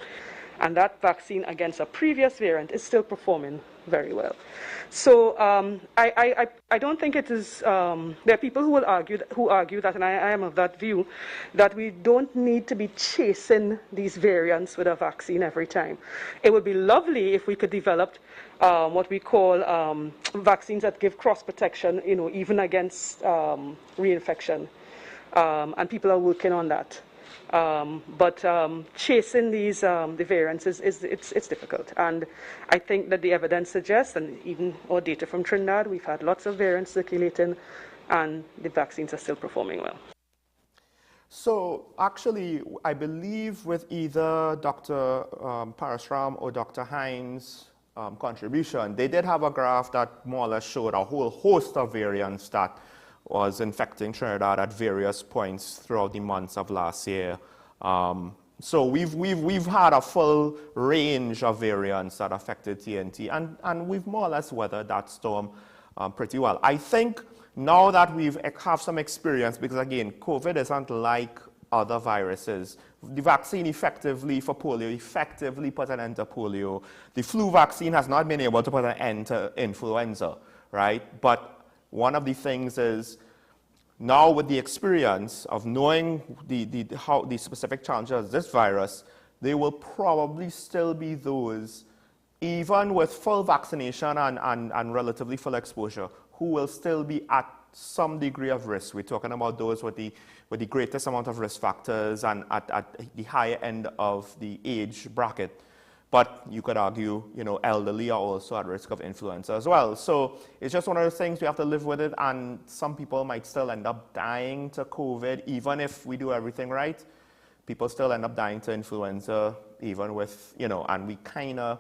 And that vaccine against a previous variant is still performing very well. So I don't think it is, there are people who argue that, and I am of that view, that we don't need to be chasing these variants with a vaccine every time. It would be lovely if we could develop what we call vaccines that give cross protection, even against reinfection. And people are working on that. But chasing these the variants it's difficult, and I think that the evidence suggests, and even our data from Trinidad, we've had lots of variants circulating, and the vaccines are still performing well. So actually, I believe with either Dr. Parasram or Dr. Hines' contribution, they did have a graph that more or less showed a whole host of variants that was infecting Trinidad at various points throughout the months of last year. So we've had a full range of variants that affected TNT, and we've more or less weathered that storm pretty well. I think now that we have some experience, because again, COVID isn't like other viruses. The vaccine effectively for polio effectively put an end to polio. The flu vaccine has not been able to put an end to influenza, right? But one of the things is, now with the experience of knowing how the specific challenges of this virus, there will probably still be those, even with full vaccination and relatively full exposure, who will still be at some degree of risk. We're talking about those with the greatest amount of risk factors and at the higher end of the age bracket. But you could argue, elderly are also at risk of influenza as well. So it's just one of those things, we have to live with it, and some people might still end up dying to COVID, even if we do everything right. People still end up dying to influenza, even with, and we influenza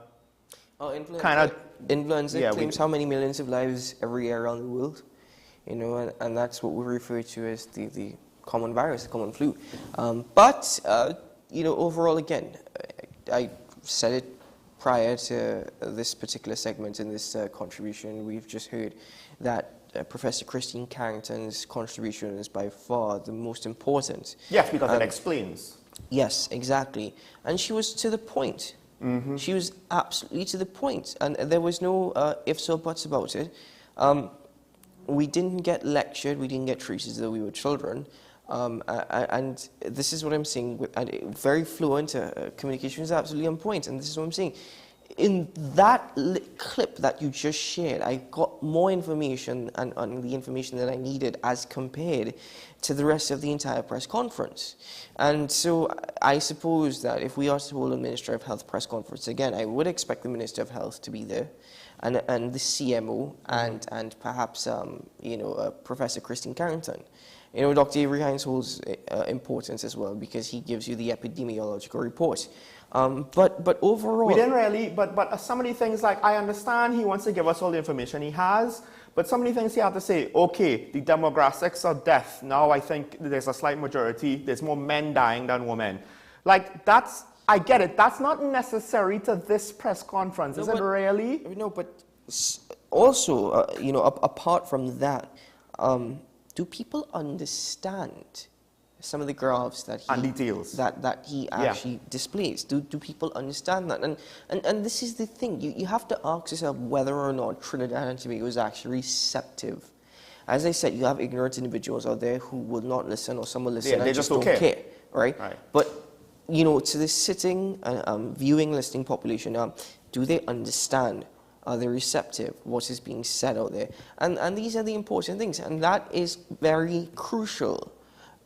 claims how many millions of lives every year around the world, and that's what we refer to as the common virus, the common flu. But overall, again, I said it prior to this particular segment in this contribution. We've just heard that Professor Christine Carrington's contribution is by far the most important. Yes, because it explains. Yes, exactly. And she was to the point. Mm-hmm. She was absolutely to the point, and there was no ifs or buts about it. We didn't get lectured, we didn't get treated as though we were children. And this is what I'm saying, very fluent communication is absolutely on point, and this is what I'm saying. In that clip that you just shared, I got more information on the information that I needed as compared to the rest of the entire press conference. And so I suppose that if we are to hold a Minister of Health press conference again, I would expect the Minister of Health to be there, and the CMO, and perhaps Professor Christine Carrington. Dr. Avery Hines holds importance as well, because he gives you the epidemiological report. But overall, we didn't really. But some of the things, like, I understand he wants to give us all the information he has, but some of the things he had to say, okay, the demographics of death, now I think there's a slight majority, there's more men dying than women. Like, I get it, that's not necessary to this press conference, is it really? No, but also, apart from that, do people understand some of the graphs that he, and details that he actually displays? Do people understand that? And this is the thing. You have to ask yourself whether or not Trinidad and Tobago is actually receptive. As I said, you have ignorant individuals out there who will not listen, or some will listen and just don't care, right? But to the sitting, viewing, listening population, do they understand? Are they receptive? What is being said out there? And these are the important things, and that is very crucial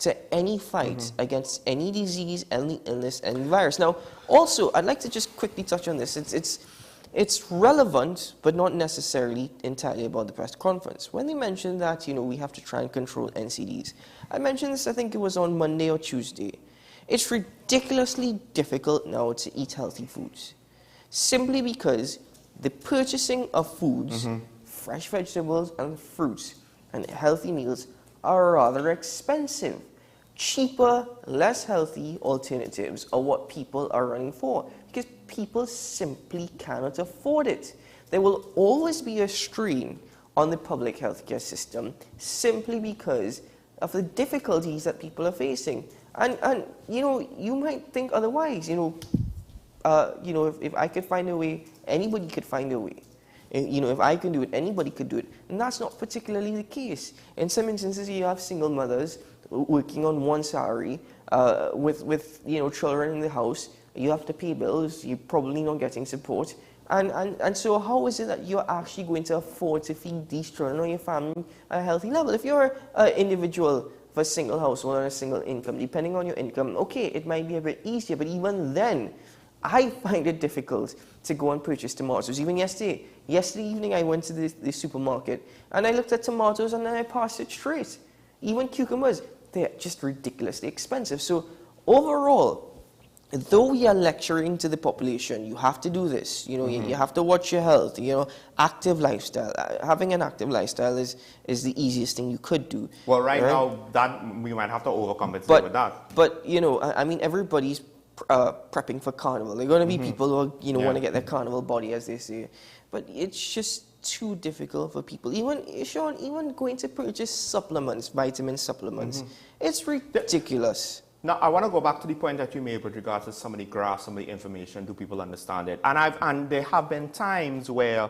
to any fight against any disease, any illness, any virus. Now, also, I'd like to just quickly touch on this. It's relevant, but not necessarily entirely about the press conference. When they mentioned that, we have to try and control NCDs, I mentioned this, I think it was on Monday or Tuesday. It's ridiculously difficult now to eat healthy foods, simply because the purchasing of foods, fresh vegetables and fruits, and healthy meals are rather expensive. Cheaper, less healthy alternatives are what people are running for, because people simply cannot afford it. There will always be a strain on the public healthcare system simply because of the difficulties that people are facing. And you might think otherwise. If I could find a way, anybody could find a way. If I can do it, anybody could do it. And that's not particularly the case. In some instances, you have single mothers working on one salary with children in the house. You have to pay bills. You're probably not getting support. And so how is it that you're actually going to afford to feed these children or your family at a healthy level? If you're an individual for a single household and a single income. Depending on your income, okay, it might be a bit easier, but even then, I find it difficult to go and purchase tomatoes. Even yesterday evening, I went to the supermarket and I looked at tomatoes and then I passed it straight. Even cucumbers, they're just ridiculously expensive. So overall, though we are lecturing to the population, you have to do this, you know, you have to watch your health, you know, active lifestyle. Having an active lifestyle is the easiest thing you could do. Well, right now, that we might have to overcompensate with that. But, you know, I mean, everybody's prepping for carnival. There are going to be people who, you know, want to get their carnival body, as they say. But it's just too difficult for people. Even, Sean, even going to purchase supplements, vitamin supplements, it's ridiculous. Now, I want to go back to the point that you made with regards to some of the graphs, some of the information. Do people understand it? And there have been times where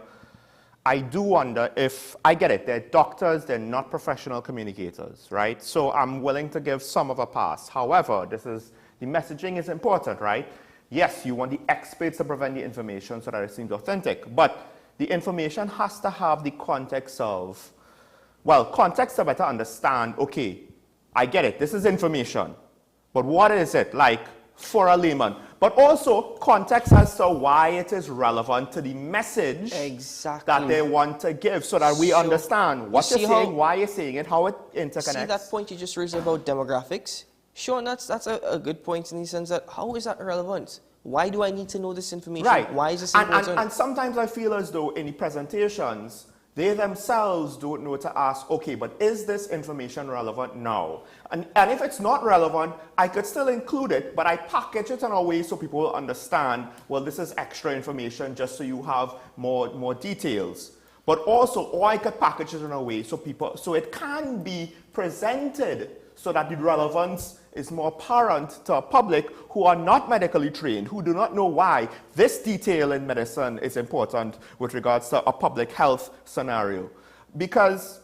I do wonder if, I get it, they're doctors, they're not professional communicators, right? So I'm willing to give some of a pass. However, the messaging is important, right? Yes, you want the experts to present the information so that it seems authentic, but the information has to have the context of, well, context to better understand, okay, I get it, this is information, but what is it like for a layman? But also context as to why it is relevant to the message that they want to give so that we understand what you're saying, why you're saying it, how it interconnects. See that point you just raised about demographics? Sure, that's a good point in the sense that how is that relevant? Why do I need to know this information? Right. Why is this important? And sometimes I feel as though in the presentations, they themselves don't know to ask, okay, but is this information relevant now? And if it's not relevant, I could still include it, but I package it in a way so people will understand, well, this is extra information just so you have more details. But also, or I could package it in a way so it can be presented so that the relevance is more apparent to a public who are not medically trained, who do not know why this detail in medicine is important with regards to a public health scenario. Because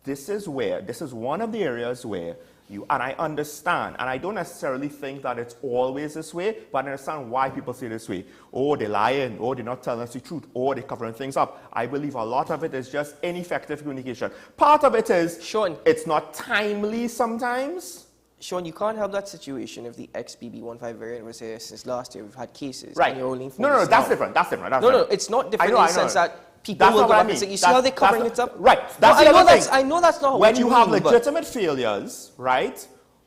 this is one of the areas where and I understand, and I don't necessarily think that it's always this way, but I understand why people say this way. Oh, they're lying, oh, they're not telling us the truth, oh, they're covering things up. I believe a lot of it is just ineffective communication. Part of it is, Sean, it's not timely sometimes. Sean, you can't help that situation if the XBB.1.5 variant was here since last year. We've had cases. Right. And you're only No, that's different. No, it's not different in the sense that people will go back and say, you see how they're covering it up? Right. That's the other thing. I know that's not when what you mean. When you have mean, legitimate failures, right,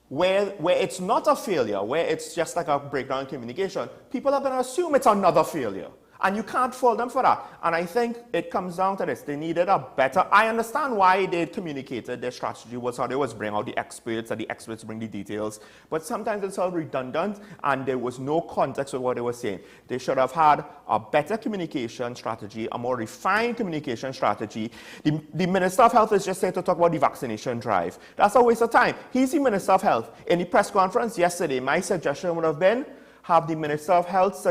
where it's not a failure, where it's just like a breakdown in communication, people are going to assume it's another failure. And you can't fault them for that. And I think it comes down to this. They needed a better... I understand why they communicated their strategy was how they was bring out the experts, and the experts bring the details. But sometimes it's all redundant, and there was no context of what they were saying. They should have had a better communication strategy, a more refined communication strategy. The Minister of Health is just saying to talk about the vaccination drive. That's a waste of time. He's the Minister of Health. In the press conference yesterday, my suggestion would have been have the Minister of Health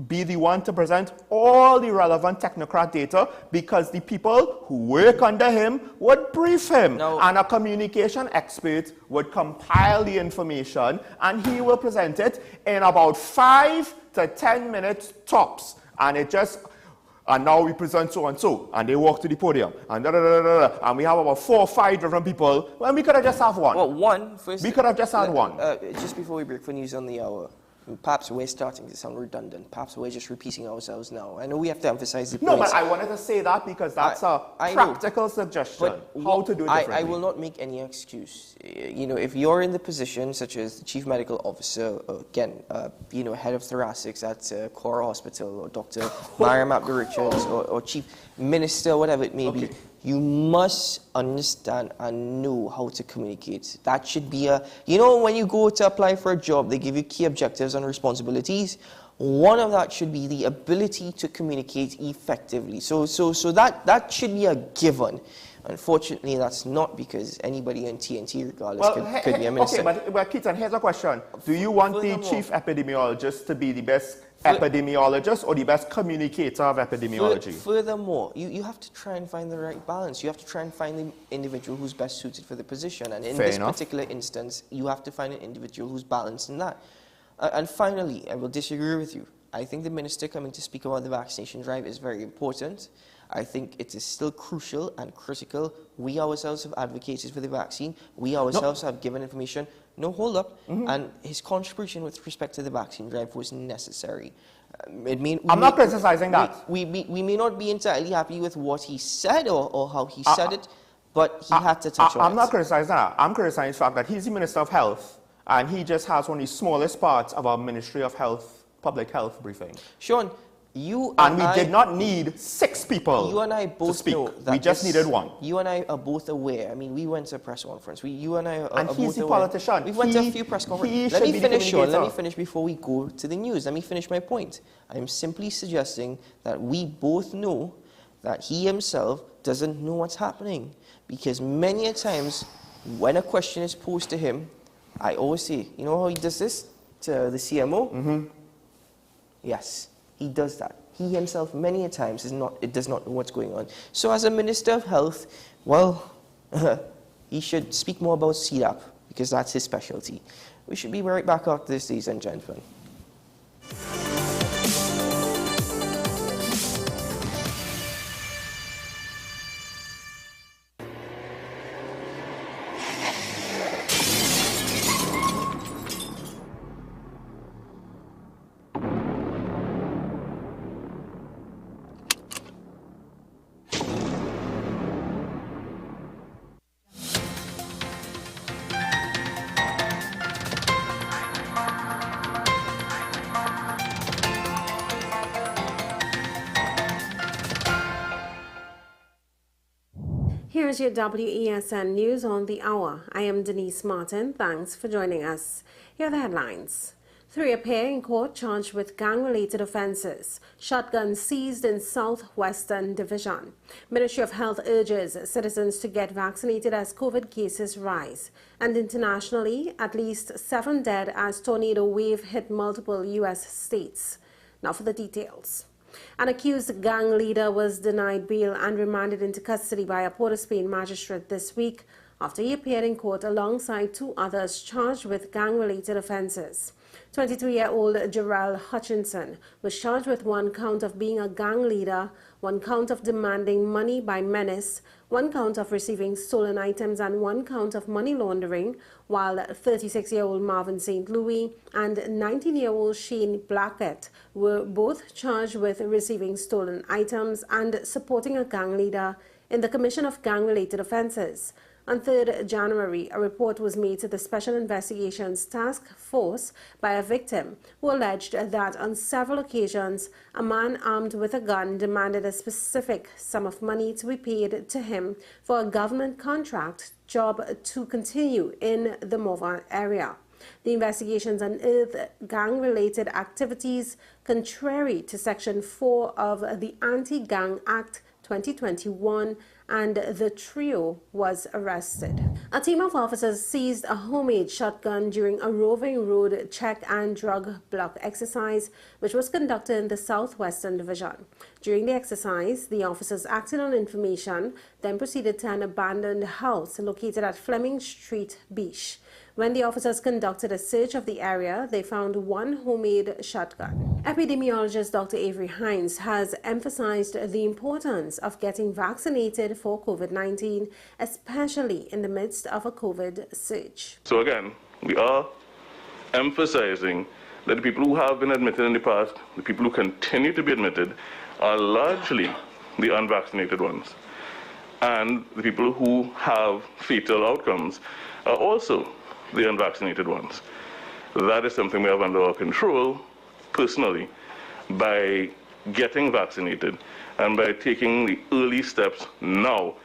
be the one to present all the relevant technocrat data, because the people who work under him would brief him. And a communication expert would compile the information and he will present it in about 5 to 10 minutes tops. And now we present so and so, and they walk to the podium, and and we have about 4 or 5 different people. Well, we could have just had one. Well, one first. We could have just had one. Just before we break for news on the hour, perhaps we're starting to sound redundant. Perhaps we're just repeating ourselves now. I know we have to emphasize the point. No, but I wanted to say that because that's a practical suggestion, how to do it differently. I will not make any excuse. You know, if you're in the position, such as the Chief Medical Officer, again, you know, Head of Thoracics at Cora Hospital, or Dr. Mariam Abdur-Richards, or Chief Minister, whatever it may be, you must understand and know how to communicate. That should be you know, when you go to apply for a job, they give you key objectives and responsibilities. One of that should be the ability to communicate effectively. So that should be a given. Unfortunately, that's not, because anybody in TNT, regardless, could be a minister. Okay, but Keaton, here's a question. Do you want the chief epidemiologist to be the best epidemiologist or the best communicator of epidemiology? Furthermore, you have to try and find the right balance. You have to try and find the individual who's best suited for the position. And in this particular instance, you have to find an individual who's balanced in that. And finally, I will disagree with you. I think the minister coming to speak about the vaccination drive is very important. I think it is still crucial and critical. We ourselves have advocated for the vaccine. We ourselves have given information. No, hold up. And his contribution with respect to the vaccine drive was necessary. I'm not criticizing that. We may not be entirely happy with what he said or how he said it, but he had to touch on it. I'm not criticizing that. I'm criticizing the fact that he's the Minister of Health, and he just has one of the smallest parts of our Ministry of Health, public health briefing. Sean, you and we did not need 6 people you and I both to speak. know that we just needed 1. You and I are both aware. I mean, we went to a press conference. You and I are and both he's the aware. politician. We went to a few press conferences. Let me finish, Sean. Let me finish before we go to the news. Let me finish my point. I'm simply suggesting that we both know that he himself doesn't know what's happening. Because many a times, when a question is posed to him, I always say, you know how he does this to the CMO? Yes, he does that. He himself, many a times, does not know what's going on. So as a Minister of Health, well, he should speak more about CDAP, because that's his specialty. We should be right back after this, ladies and gentlemen. Here's your WESN News on the Hour. I am Denise Martin. Thanks for joining us. Here are the headlines. 3 appear in court charged with gang-related offences. Shotgun seized in Southwestern Division. Ministry of Health urges citizens to get vaccinated as COVID cases rise. And internationally, at least 7 dead as tornado wave hit multiple U.S. states. Now for the details. An accused gang leader was denied bail and remanded into custody by a Port of Spain magistrate this week after he appeared in court alongside 2 others charged with gang-related offences. 23-year-old Jarrell Hutchinson was charged with 1 count of being a gang leader, 1 count of demanding money by menace, 1 count of receiving stolen items, and 1 count of money laundering, while 36-year-old Marvin St. Louis and 19-year-old Shane Blackett were both charged with receiving stolen items and supporting a gang leader in the commission of gang-related offences. On 3rd January, a report was made to the Special Investigations Task Force by a victim who alleged that on several occasions, a man armed with a gun demanded a specific sum of money to be paid to him for a government contract job to continue in the Morvan area. The investigations unearthed gang-related activities contrary to Section 4 of the Anti-Gang Act 2021, and the trio was arrested. A team of officers seized a homemade shotgun during a roving road check and drug block exercise, which was conducted in the Southwestern Division. During the exercise, the officers acted on information, then proceeded to an abandoned house located at Fleming Street, Beach. When the officers conducted a search of the area, they found 1 homemade shotgun. Epidemiologist Dr. Avery Hines has emphasized the importance of getting vaccinated for COVID-19, especially in the midst of a COVID surge. So again, we are emphasizing that the people who have been admitted in the past, the people who continue to be admitted, are largely the unvaccinated ones. And the people who have fatal outcomes are also the unvaccinated ones. That is something we have under our control, personally, by getting vaccinated and by taking the early steps now,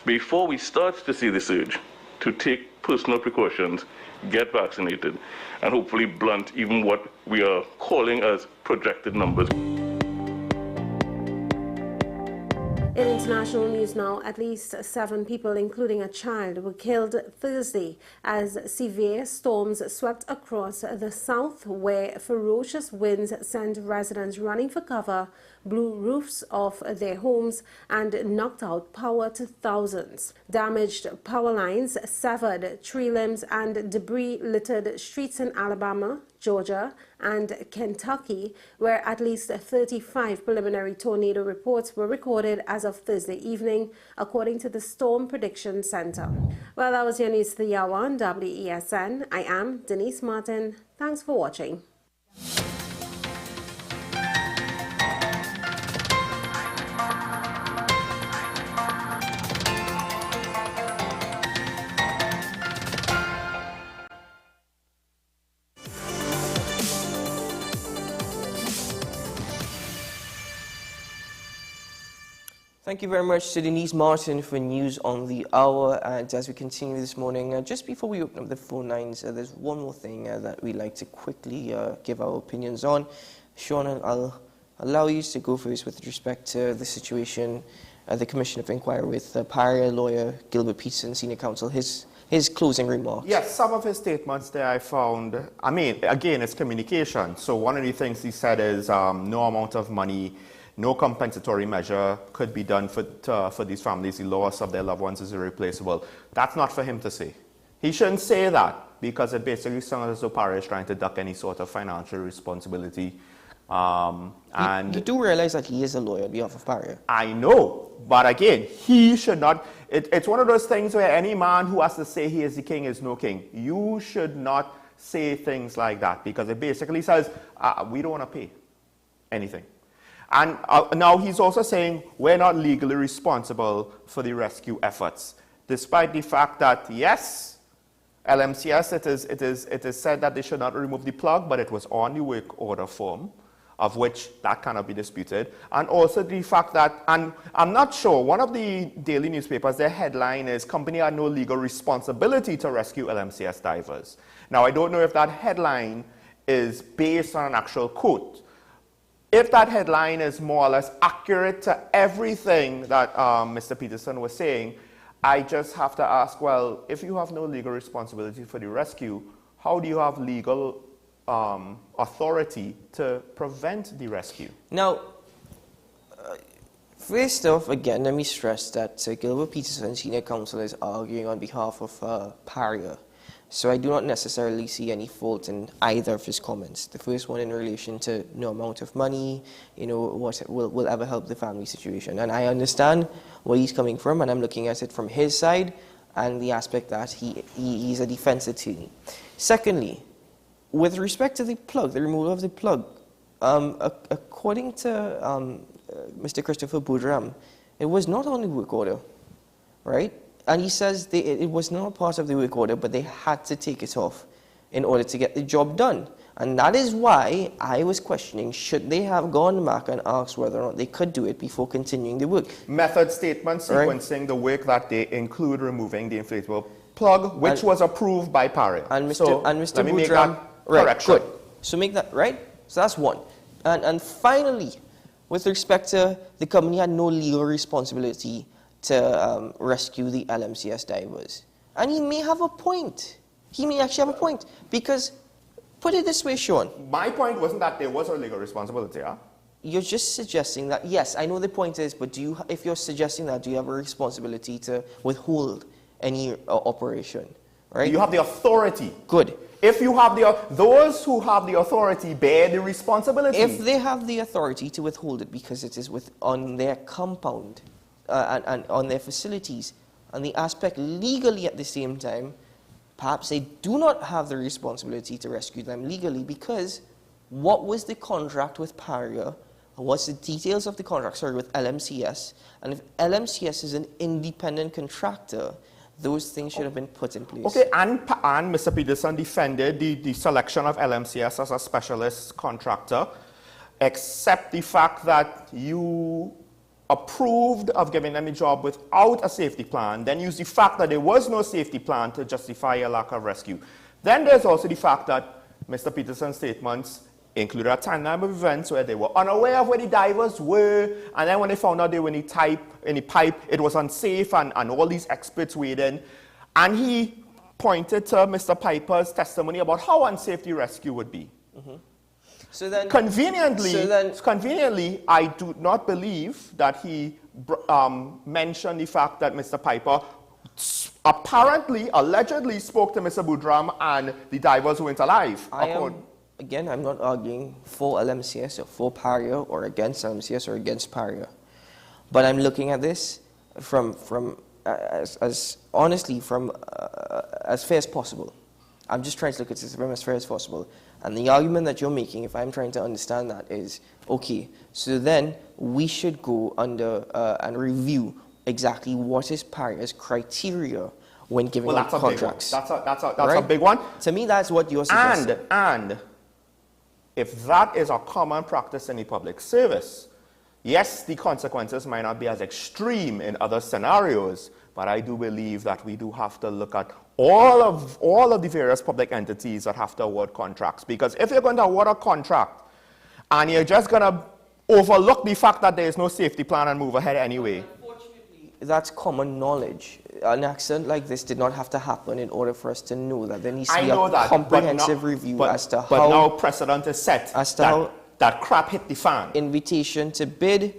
before we start to see the surge, to take personal precautions, get vaccinated, and hopefully blunt even what we are calling as projected numbers. In international news now, at least 7 people, including a child, were killed Thursday as severe storms swept across the south, where ferocious winds sent residents running for cover blew roofs off their homes and knocked out power to thousands. Damaged power lines severed tree limbs and debris littered streets in Alabama, Georgia, and Kentucky, where at least 35 preliminary tornado reports were recorded as of Thursday evening, according to the Storm Prediction Center. Well, that was your news for the hour on WESN. I am Denise Martin. Thanks for watching. Thank you very much to Denise Martin for news on the hour. And as we continue this morning, just before we open up the phone lines, there's one more thing that we'd like to quickly give our opinions on. Sean, I'll allow you to go first with respect to the situation, the Commission of Inquiry with Paria lawyer Gilbert Peterson, Senior Counsel, his closing remarks. Yes, some of his statements there I found, I mean, again, it's communication. So one of the things he said is no amount of money, no compensatory measure could be done for these families. The loss of their loved ones is irreplaceable. That's not for him to say. He shouldn't say that because it basically sounds as though Paria is trying to duck any sort of financial responsibility. You do realize that he is a lawyer on behalf of Paria. I know, but again, he should not. It's one of those things where any man who has to say he is the king is no king. You should not say things like that because it basically says we don't want to pay anything. And now he's also saying we're not legally responsible for the rescue efforts, despite the fact that, yes, LMCS, it is said that they should not remove the plug, but it was on the work order form, of which that cannot be disputed. And also the fact that, and I'm not sure, one of the daily newspapers, their headline is, "Company had no legal responsibility to rescue LMCS divers." Now, I don't know if that headline is based on an actual quote. If that headline is more or less accurate to everything that Mr. Peterson was saying, I just have to ask, well, if you have no legal responsibility for the rescue, how do you have legal authority to prevent the rescue? Now, first off, again, let me stress that Gilbert Peterson, Senior Counsel, is arguing on behalf of Paria. So I do not necessarily see any fault in either of his comments. The first one in relation to no amount of money, what will ever help the family situation. And I understand where he's coming from, and I'm looking at it from his side and the aspect that he's a defense attorney. Secondly, with respect to the plug, the removal of the plug, according to Mr. Christopher Boudram, it was not on the work order, right? And he says it was not part of the work order, but they had to take it off in order to get the job done. And that is why I was questioning, should they have gone back and asked whether or not they could do it before continuing the work? Method statement sequencing the work that they include removing the inflatable plug, which was approved by Paria. And Mr. Boudram, right, good. So make that, right? So that's one. And finally, with respect to the company had no legal responsibility to rescue the LMCS divers. And he may have a point. He may actually have a point. Because, put it this way, Sean. My point wasn't that there was a legal responsibility, huh? You're just suggesting that, yes, I know the point is, but if you're suggesting that, do you have a responsibility to withhold any operation, right? You have the authority. Good. If you have those who have the authority bear the responsibility. If they have the authority to withhold it because it is on their compound, and on their facilities, and the aspect legally at the same time, perhaps they do not have the responsibility to rescue them legally because what was the contract with Paria, and what's the details of the contract, with LMCS, and if LMCS is an independent contractor, those things should have been put in place. Okay, and Mr. Peterson defended the selection of LMCS as a specialist contractor, except the fact that you approved of giving them a job without a safety plan, then use the fact that there was no safety plan to justify a lack of rescue. Then there's also the fact that Mr. Peterson's statements included a timeline of events where they were unaware of where the divers were, and then when they found out they were in the pipe, it was unsafe, and all these experts weighed in. And he pointed to Mr. Piper's testimony about how unsafe the rescue would be. conveniently, I do not believe that he mentioned the fact that Mr. Piper allegedly spoke to Mr. Budram and the divers weren't alive. Again, I'm not arguing for LMCS or for PARIA or against LMCS or against PARIA. But I'm looking at this as honestly as fair as possible. I'm just trying to look at this from as fair as possible. And the argument that you're making, if I'm trying to understand that, is, okay, so then we should go under and review exactly what is PARIA's criteria when giving out contracts. That's a big one. To me, that's what you're suggesting. And if that is a common practice in the public service, yes, the consequences might not be as extreme in other scenarios, but I do believe that we do have to look at all of the various public entities that have to award contracts. Because if you're going to award a contract and you're just going to overlook the fact that there is no safety plan and move ahead anyway. Unfortunately, that's common knowledge. An accident like this did not have to happen in order for us to know that there needs to be a comprehensive review as to how... But now precedent is set that crap hit the fan. Invitation to bid,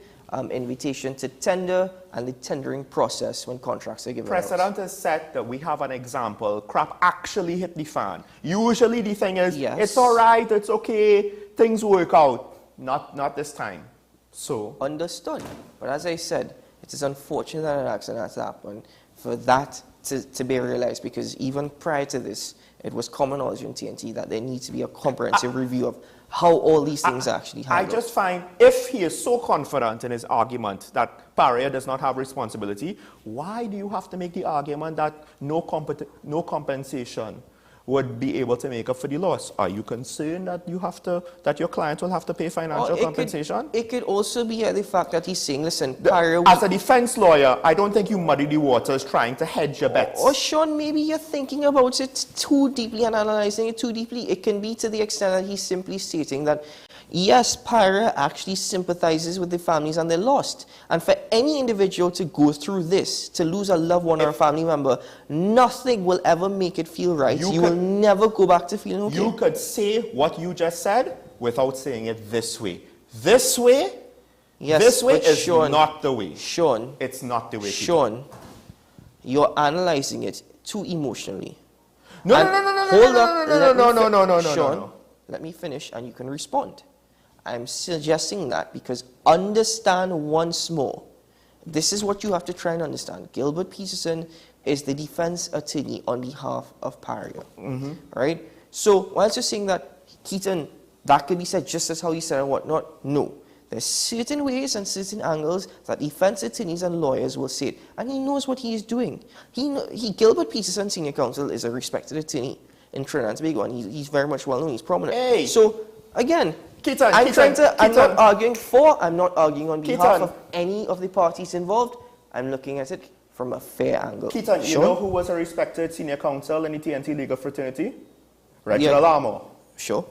invitation to tender, and the tendering process when contracts are given Precedent is set that we have an example. Crap actually hit the fan. Usually the thing is, it's all right, it's okay, things work out. Not this time. So understood. But as I said, it is unfortunate that an accident has happened for that to be realized, because even prior to this, it was common knowledge in TNT that there needs to be a comprehensive review of how all these things actually happen. I just find, if he is so confident in his argument that PARIA does not have responsibility, why do you have to make the argument that no compensation would be able to make up for the loss? Are you concerned that your client will have to pay financial compensation? It could also be the fact that he's saying, listen, PARIA... As a defense lawyer, I don't think you muddy the waters trying to hedge your bets. Or Sean, maybe you're thinking about it too deeply and analyzing it too deeply. It can be to the extent that he's simply stating that, yes, PARIA actually sympathizes with the families and their lost. And for any individual to go through this, to lose a loved one or a family member, nothing will ever make it feel right. You will never go back to feeling okay. You could say what you just said without saying it this way. This way? Yes, this way is Sean, not the way. Sean. It's not the way. Sean, you're analyzing it too emotionally. No. Sean, let me finish and you can respond. I'm suggesting that because understand once more, this is what you have to try and understand. Gilbert Peterson is the defense attorney on behalf of PARIA, right? So whilst you're saying that, Keaton, that could be said just as how you said and whatnot, no. There's certain ways and certain angles that defense attorneys and lawyers will say it, and he knows what he is doing. Gilbert Peterson, senior counsel, is a respected attorney in Trinidad and Tobago, and he's very much well known, he's prominent. Hey. So, again, Keaton, I'm not arguing for, I'm not arguing on behalf of any of the parties involved. I'm looking at it from a fair angle. Keaton, you know who was a respected senior counsel in the TNT legal fraternity? Reginald Armour. Sure.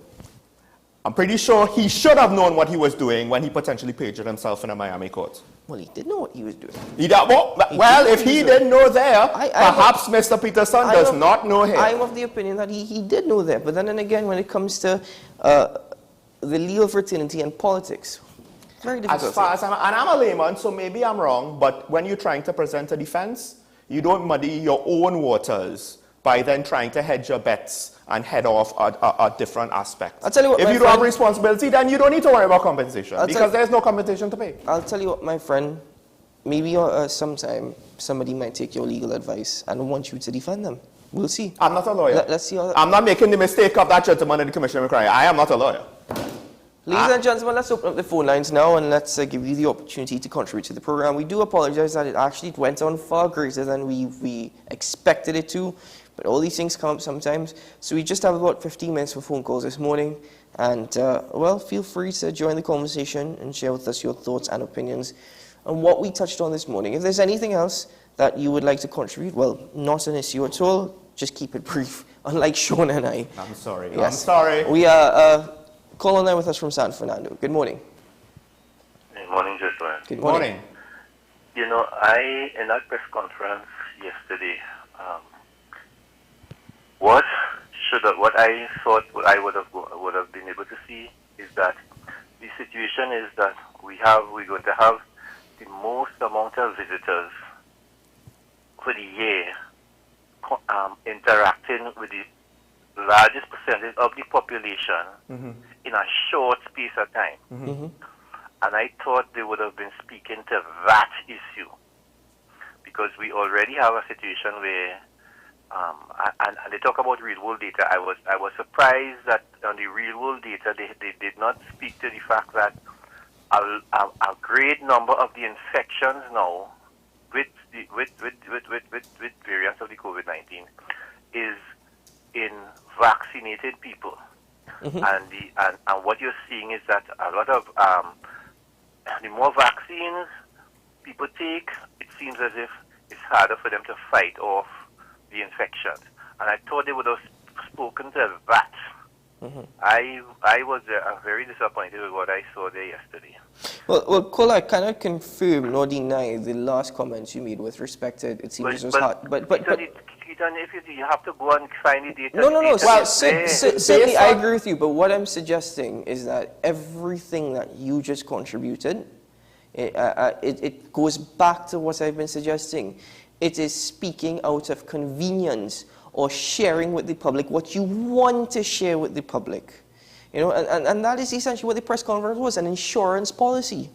I'm pretty sure he should have known what he was doing when he potentially perjured himself in a Miami court. Well, he did know what he was doing. If he didn't know there, perhaps Mr. Peterson does not know here. I'm of the opinion that he did know there. But then again, when it comes to the legal fraternity and politics, very difficult. As far as I'm a layman, so maybe I'm wrong, but when you're trying to present a defense, you don't muddy your own waters by then trying to hedge your bets and head off a different aspect. I'll tell you what, if you don't have responsibility, then you don't need to worry about compensation because there's no compensation to pay. I'll tell you what, my friend, maybe sometime somebody might take your legal advice and want you to defend them. We'll see. I'm not a lawyer. Let's see how I'm not making the mistake of that gentleman in the commission crying. I am not a lawyer. Ladies and gentlemen, let's open up the phone lines now and let's give you the opportunity to contribute to the program. We do apologize that it actually went on far greater than we expected it to, but all these things come up sometimes. So we just have about 15 minutes for phone calls this morning. And, well, feel free to join the conversation and share with us your thoughts and opinions on what we touched on this morning. If there's anything else that you would like to contribute, well, not an issue at all. Just keep it brief, unlike Sean and I. I'm sorry. Yes. I'm sorry. We are calling there with us from San Fernando. Good morning. Good morning, gentlemen. Good morning. You know, in that press conference yesterday, what I thought I would have been able to see is that the situation is that we're going to have the most amount of visitors for the year interacting with the largest percentage of the population in a short space of time. And I thought they would have been speaking to that issue, because we already have a situation where, and they talk about real world data. I was surprised that on the real world data they did not speak to the fact that a great number of the infections now with variants of the COVID-19 is in vaccinated people. And what you're seeing is that a lot of the more vaccines people take, it seems as if it's harder for them to fight off the infections. And I thought they would have spoken to that. I was very disappointed with what I saw there yesterday. Well, Kola, I cannot confirm nor deny the last comments you made with respect to it seems it was hard. But if you have to go and find the data. No. Well, Certainly, I agree with you. But what I'm suggesting is that everything that you just contributed, it goes back to what I've been suggesting. It is speaking out of convenience or sharing with the public what you want to share with the public. You know, and that is essentially what the press conference was, an insurance policy.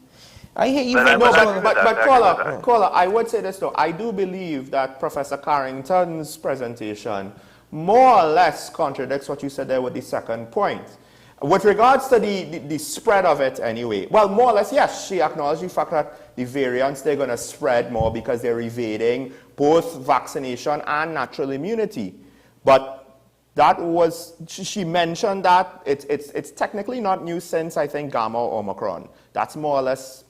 I hear you. But Kola, I would say this though. I do believe that Professor Carrington's presentation more or less contradicts what you said there with the second point. With regards to the spread of it anyway, well, more or less, yes, she acknowledged the fact that the variants, they're going to spread more because they're evading both vaccination and natural immunity. But that was, she mentioned that it's technically not new since, I think, Gamma or Omicron. That's more or less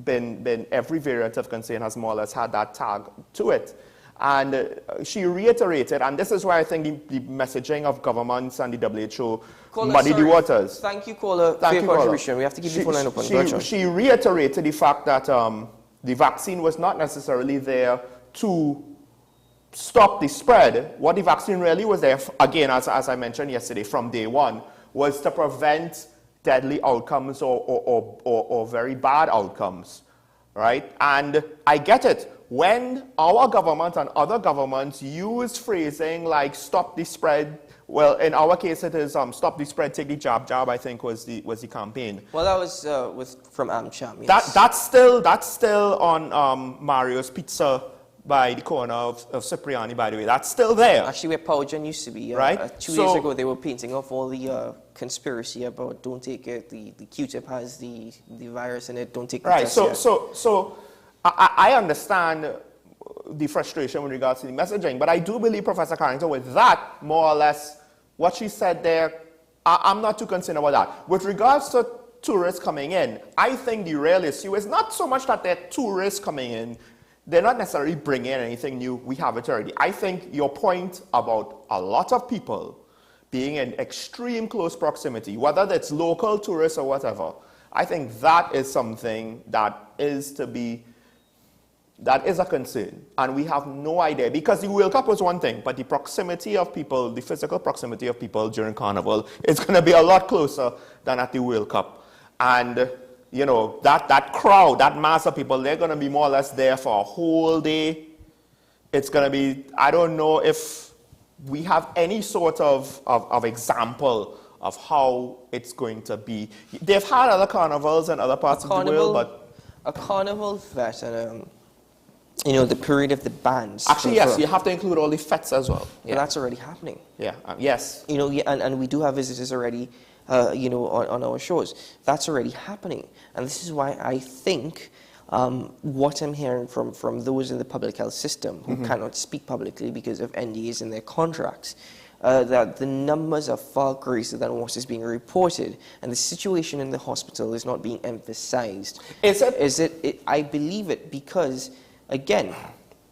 been every variant of concern has more or less had that tag to it. And she reiterated, and this is why I think the messaging of governments and the WHO muddy the waters. Thank you, Kola, for your contribution. We have to keep the phone line open. She reiterated the fact that the vaccine was not necessarily there to stop the spread. What the vaccine really was there, again, as I mentioned yesterday, from day one, was to prevent deadly outcomes or very bad outcomes, right? And I get it. When our government and other governments use phrasing like "stop the spread," well, in our case it is "stop the spread, take the jab," I think was the campaign. Well, that was from Amplia. Yes. That's still on Mario's Pizza by the corner of Cipriani, by the way. That's still there. Actually, where Powgen used to be. Right? 2 years ago, they were painting off all the conspiracy about don't take it, the Q-tip has the virus in it, don't take the test. Right, so I understand the frustration with regards to the messaging, but I do believe Professor Carrington, with that, more or less, what she said there, I'm not too concerned about that. With regards to tourists coming in, I think the real issue is not so much that they're tourists coming in, they're not necessarily bringing in anything new, we have it already. I think your point about a lot of people being in extreme close proximity, whether that's local tourists or whatever, I think that is something that is a concern, and we have no idea, because the World Cup was one thing, but the proximity of people, the physical proximity of people during Carnival is going to be a lot closer than at the World Cup. And, you know, that crowd, that mass of people, they're going to be more or less there for a whole day. It's going to be, I don't know if we have any sort of example of how it's going to be. They've had other carnivals in other parts of the world, but... A carnival that... you know, the period of the bans. Actually, yes, you have to include all the fets as well. Yeah, that's already happening. Yeah, yes. You know, and we do have visitors already, you know, on our shows. That's already happening. And this is why I think what I'm hearing from those in the public health system who cannot speak publicly because of NDAs in their contracts, that the numbers are far greater than what is being reported, and the situation in the hospital is not being emphasized. Is it? I believe it because... Again,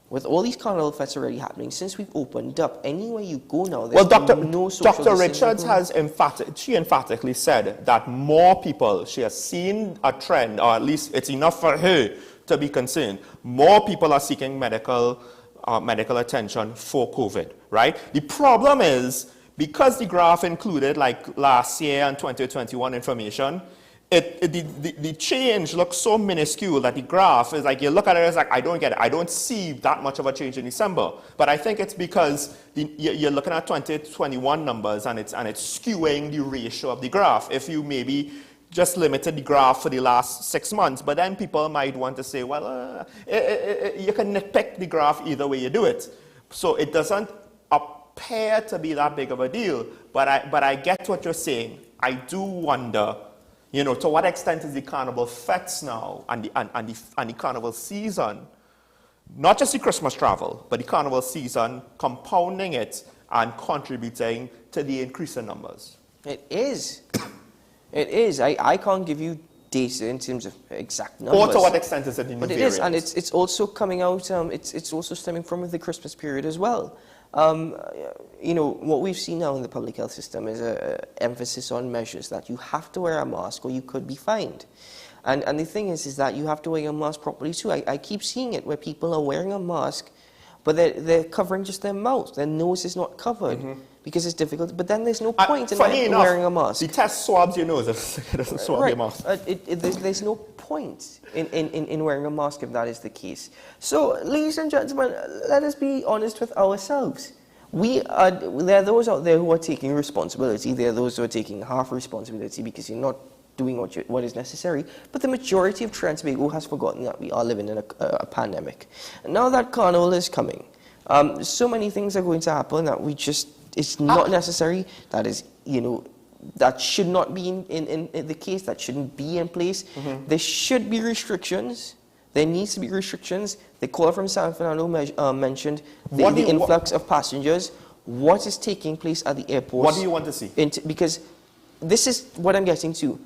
with all these carnival fets already happening, since we've opened up, anywhere you go now, there's no social Dr. Richards has emphatically said that more people, she has seen a trend, or at least it's enough for her to be concerned, more people are seeking medical attention for COVID, right? The problem is, because the graph included like last year and 2021 information, the change looks so minuscule that the graph is like, you look at it, it's like, I don't get it. I don't see that much of a change in December. But I think it's because you're looking at 2021 numbers and it's skewing the ratio of the graph. If you maybe just limited the graph for the last 6 months, but then people might want to say, well, you can nitpick the graph either way you do it. So it doesn't appear to be that big of a deal, but I get what you're saying. I do wonder, you know, to what extent is the carnival fets now and the carnival season, not just the Christmas travel, but the carnival season compounding it and contributing to the increase in numbers? It is. It is. I can't give you data in terms of exact numbers. Or to what extent is it in But it variant? is, and it's also coming out, it's also stemming from the Christmas period as well. You know, what we've seen now in the public health system is an emphasis on measures that you have to wear a mask or you could be fined. And the thing is that you have to wear your mask properly too. I keep seeing it where people are wearing a mask, but they're covering just their mouth. Their nose is not covered because it's difficult. But then there's no point in wearing a mask. The test swabs your nose, it doesn't swab your mouth. There's no point in wearing a mask if that is the case. So, ladies and gentlemen, let us be honest with ourselves. There are those out there who are taking responsibility. There are those who are taking half responsibility because you're not doing what is necessary. But the majority of Trinidad and Tobago has forgotten that we are living in a pandemic. And now that carnival is coming, so many things are going to happen that it's not necessary. That is, you know, that should not be in the case. That shouldn't be in place. There should be restrictions. There needs to be restrictions. The caller from San Fernando mentioned the influx of passengers. What is taking place at the airports? What do you want to see? Because this is what I'm getting to.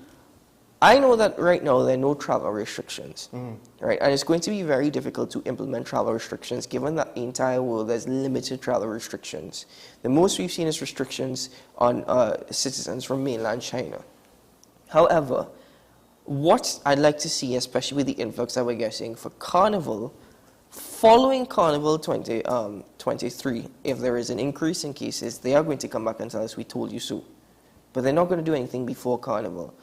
I know that right now there are no travel restrictions, right? And it's going to be very difficult to implement travel restrictions given that the entire world has limited travel restrictions. The most we've seen is restrictions on citizens from mainland China. However, what I'd like to see, especially with the influx that we're getting for Carnival, following Carnival 2023, if there is an increase in cases, they are going to come back and tell us, we told you so. But they're not going to do anything before Carnival.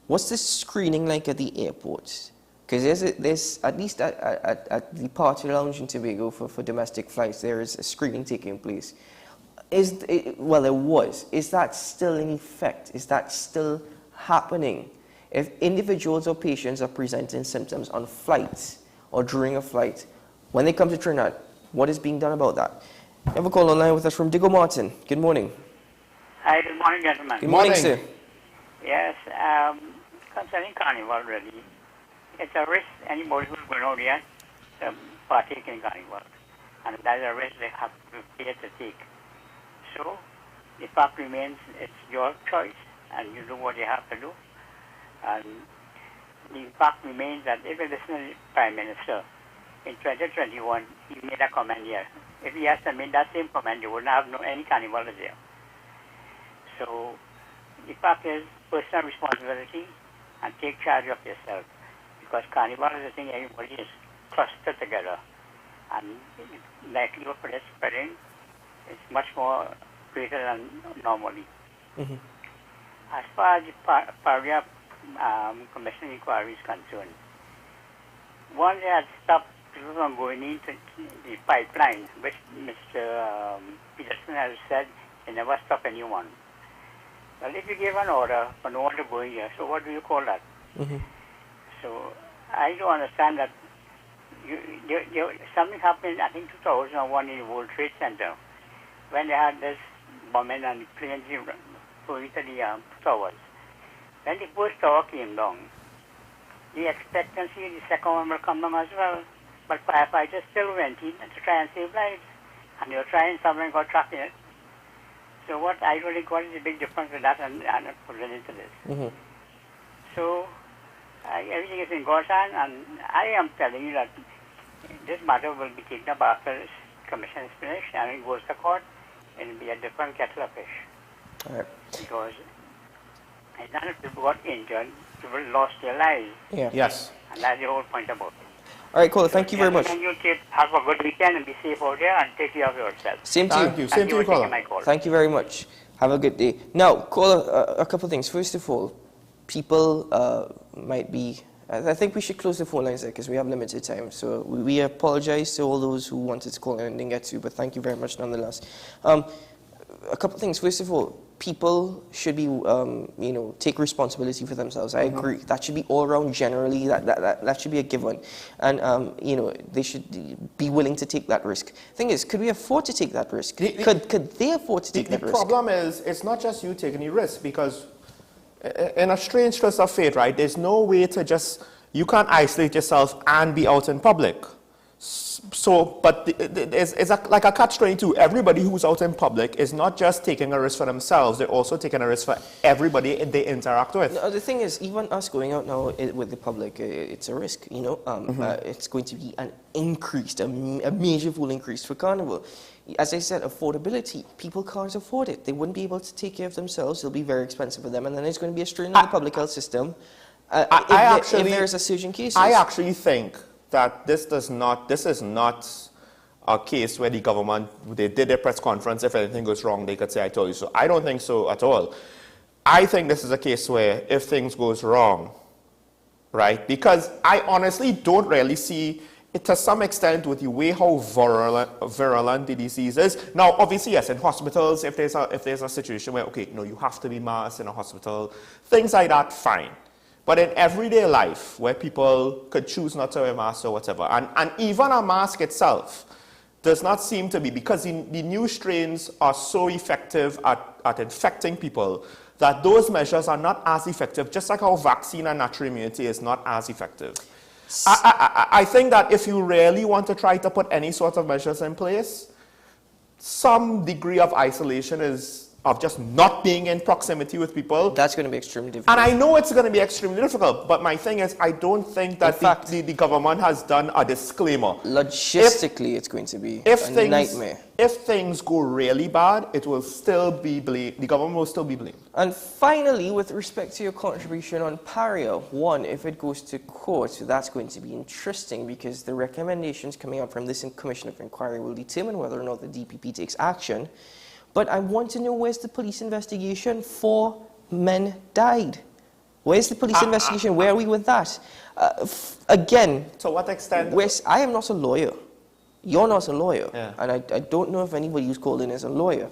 What's the screening like at the airports? Because there's at least at the party lounge in Tobago for domestic flights, there is a screening taking place. Well, there was. Is that still in effect? Is that still happening? If individuals or patients are presenting symptoms on flights or during a flight, when they come to Trinidad, what is being done about that? We have a call online with us from Digo Martin. Good morning. Hi, good morning, gentlemen. Good morning, sir. Yes, concerning Carnival, really, it's a risk anybody who's going out there to partake in Carnival. And that's a risk they have to prepare to take. So, the fact remains, it's your choice, and you do what you have to do. And the fact remains that if you listen to the Prime Minister, in 2021, he made a comment here. If he has to make that same comment, you wouldn't have any carnival this year. So, the fact is personal responsibility and take charge of yourself. Because carnival is a thing everybody is clustered together. And the likelihood for this spreading is much more greater than normally. As far as the Paria Commission inquiry is concerned, once they had stopped people from going into the pipeline, which Mr. Peterson has said they never stop anyone. Well, if you give an order for no one to go in here, so what do you call that? So I don't understand that. Something happened, I think 2001 in the World Trade Center, when they had this bombing and planes going to the towers. When the first tower came down, the expectancy the second one will come down as well. But firefighters still went in to try and save lives. And they were trying, someone got trapped in it. So what I really got is a big difference with that and put it into this. So everything is in God's hand, and I am telling you that this matter will be taken up after this commission is finished and it goes to court. It will be a different kettle of fish. Because none of people got injured, people lost their lives. Yes. And that's the whole point about it. All right, caller, thank you very much. And you have a good weekend and be safe out there and take care of yourself. Same to you. Same to you, caller. Thank you very much. Have a good day. Now, caller, a couple of things. First of all, people might be... I think we should close the phone lines there because we have limited time. So we apologize to all those who wanted to call in and didn't get to, but thank you very much nonetheless. A couple of things. First of all, people should be, take responsibility for themselves. I agree. That should be all around generally. That should be a given. And, they should be willing to take that risk. Thing is, could we afford to take that risk? Could they afford to take that risk? The problem is, it's not just you taking the risk, because in a strange twist of fate, right, there's no way to just, you can't isolate yourself and be out in public. So, but it's like a catch-22. Everybody who's out in public is not just taking a risk for themselves, they're also taking a risk for everybody they interact with. No, the thing is, even us going out now with the public, it's a risk, it's going to be an increase, a major full increase for Carnival. As I said, affordability. People can't afford it. They wouldn't be able to take care of themselves. It'll be very expensive for them, and then it's going to be a strain on the public health system. If there's a surge in cases. I actually think that this is not a case where the government, they did their press conference, if anything goes wrong, they could say, I told you so. I don't think so at all. I think this is a case where if things goes wrong, right, because I honestly don't really see it to some extent with the way how virulent the disease is. Now, obviously, yes, in hospitals, if there's a situation where, okay, you have to be masked in a hospital, things like that, fine. But in everyday life, where people could choose not to wear masks or whatever, and even a mask itself does not seem to be, because the new strains are so effective at infecting people, that those measures are not as effective, just like how vaccine and natural immunity is not as effective. I think that if you really want to try to put any sort of measures in place, some degree of isolation of just not being in proximity with people. That's going to be extremely difficult. And I know it's going to be extremely difficult, but my thing is, I don't think that the government has done a disclaimer. Logistically, it's going to be a nightmare. If things go really bad, it will still be blamed. The government will still be blamed. And finally, with respect to your contribution on Paria, one, if it goes to court, that's going to be interesting because the recommendations coming out from this Commission of Inquiry will determine whether or not the DPP takes action. But I want to know, where's the police investigation? 4 men died. Where's the police investigation? Where are we with that? Again, to what extent? I am not a lawyer. You're not a lawyer. Yeah. And I don't know if anybody who's called in is a lawyer.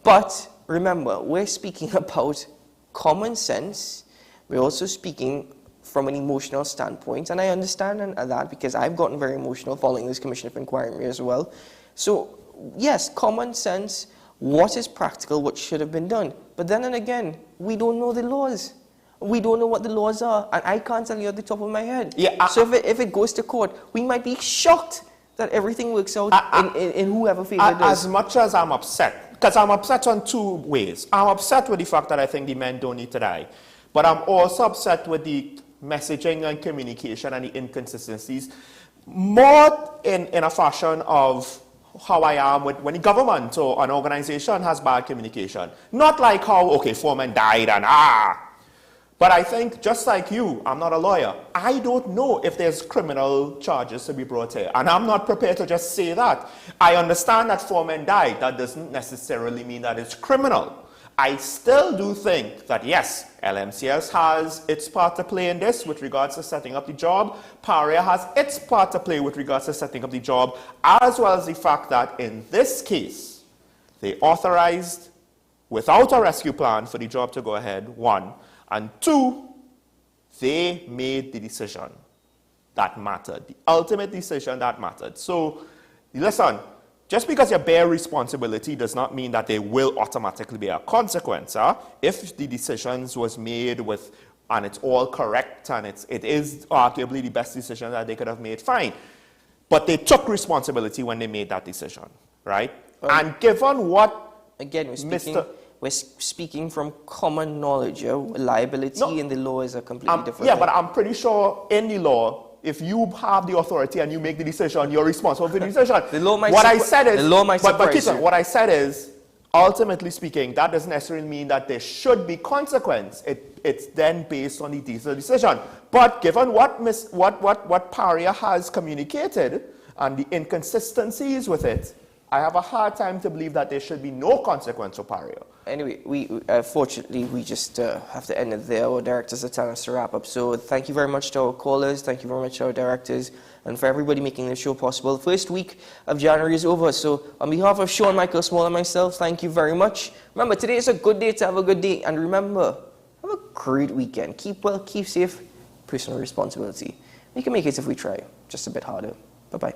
But remember, we're speaking about common sense. We're also speaking from an emotional standpoint. And I understand that because I've gotten very emotional following this Commission of Inquiry as well. So, yes, common sense. What is practical, what should have been done. But then and again, we don't know the laws. We don't know what the laws are, and I can't tell you at the top of my head. Yeah, so if it goes to court, we might be shocked that everything works out in whoever favor it does. As much as I'm upset, because I'm upset on 2 ways. I'm upset with the fact that I think the men don't need to die. But I'm also upset with the messaging and communication and the inconsistencies, more in a fashion of how I am when the government or an organization has bad communication. Not like how, okay, 4 men died and But I think, just like you, I'm not a lawyer. I don't know if there's criminal charges to be brought here. And I'm not prepared to just say that. I understand that 4 men died. That doesn't necessarily mean that it's criminal. I still do think that, yes, LMCS has its part to play in this with regards to setting up the job. Paria has its part to play with regards to setting up the job, as well as the fact that in this case, they authorized, without a rescue plan, for the job to go ahead, 1. And 2, they made the decision that mattered, the ultimate decision that mattered. So, listen, just because you bear responsibility does not mean that there will automatically be a consequence. If the decisions was made and it's all correct and it is arguably the best decision that they could have made, fine. But they took responsibility when they made that decision, right? And given what... Again, we're speaking from common knowledge. Liability in the law is a completely different thing. But I'm pretty sure in the law, if you have the authority and you make the decision, you're responsible for the decision. The law might what I said is, ultimately speaking, that doesn't necessarily mean that there should be consequence. It's then based on the Digicel decision. But given what Paria has communicated and the inconsistencies with it, I have a hard time to believe that there should be no consequence for Paria. Anyway, fortunately, we just have to end it there. Our directors are telling us to wrap up. So thank you very much to our callers. Thank you very much to our directors and for everybody making this show possible. The first week of January is over. So on behalf of Sean, Michael Small, and myself, thank you very much. Remember, today is a good day to have a good day. And remember, have a great weekend. Keep well, keep safe, personal responsibility. We can make it if we try, just a bit harder. Bye-bye.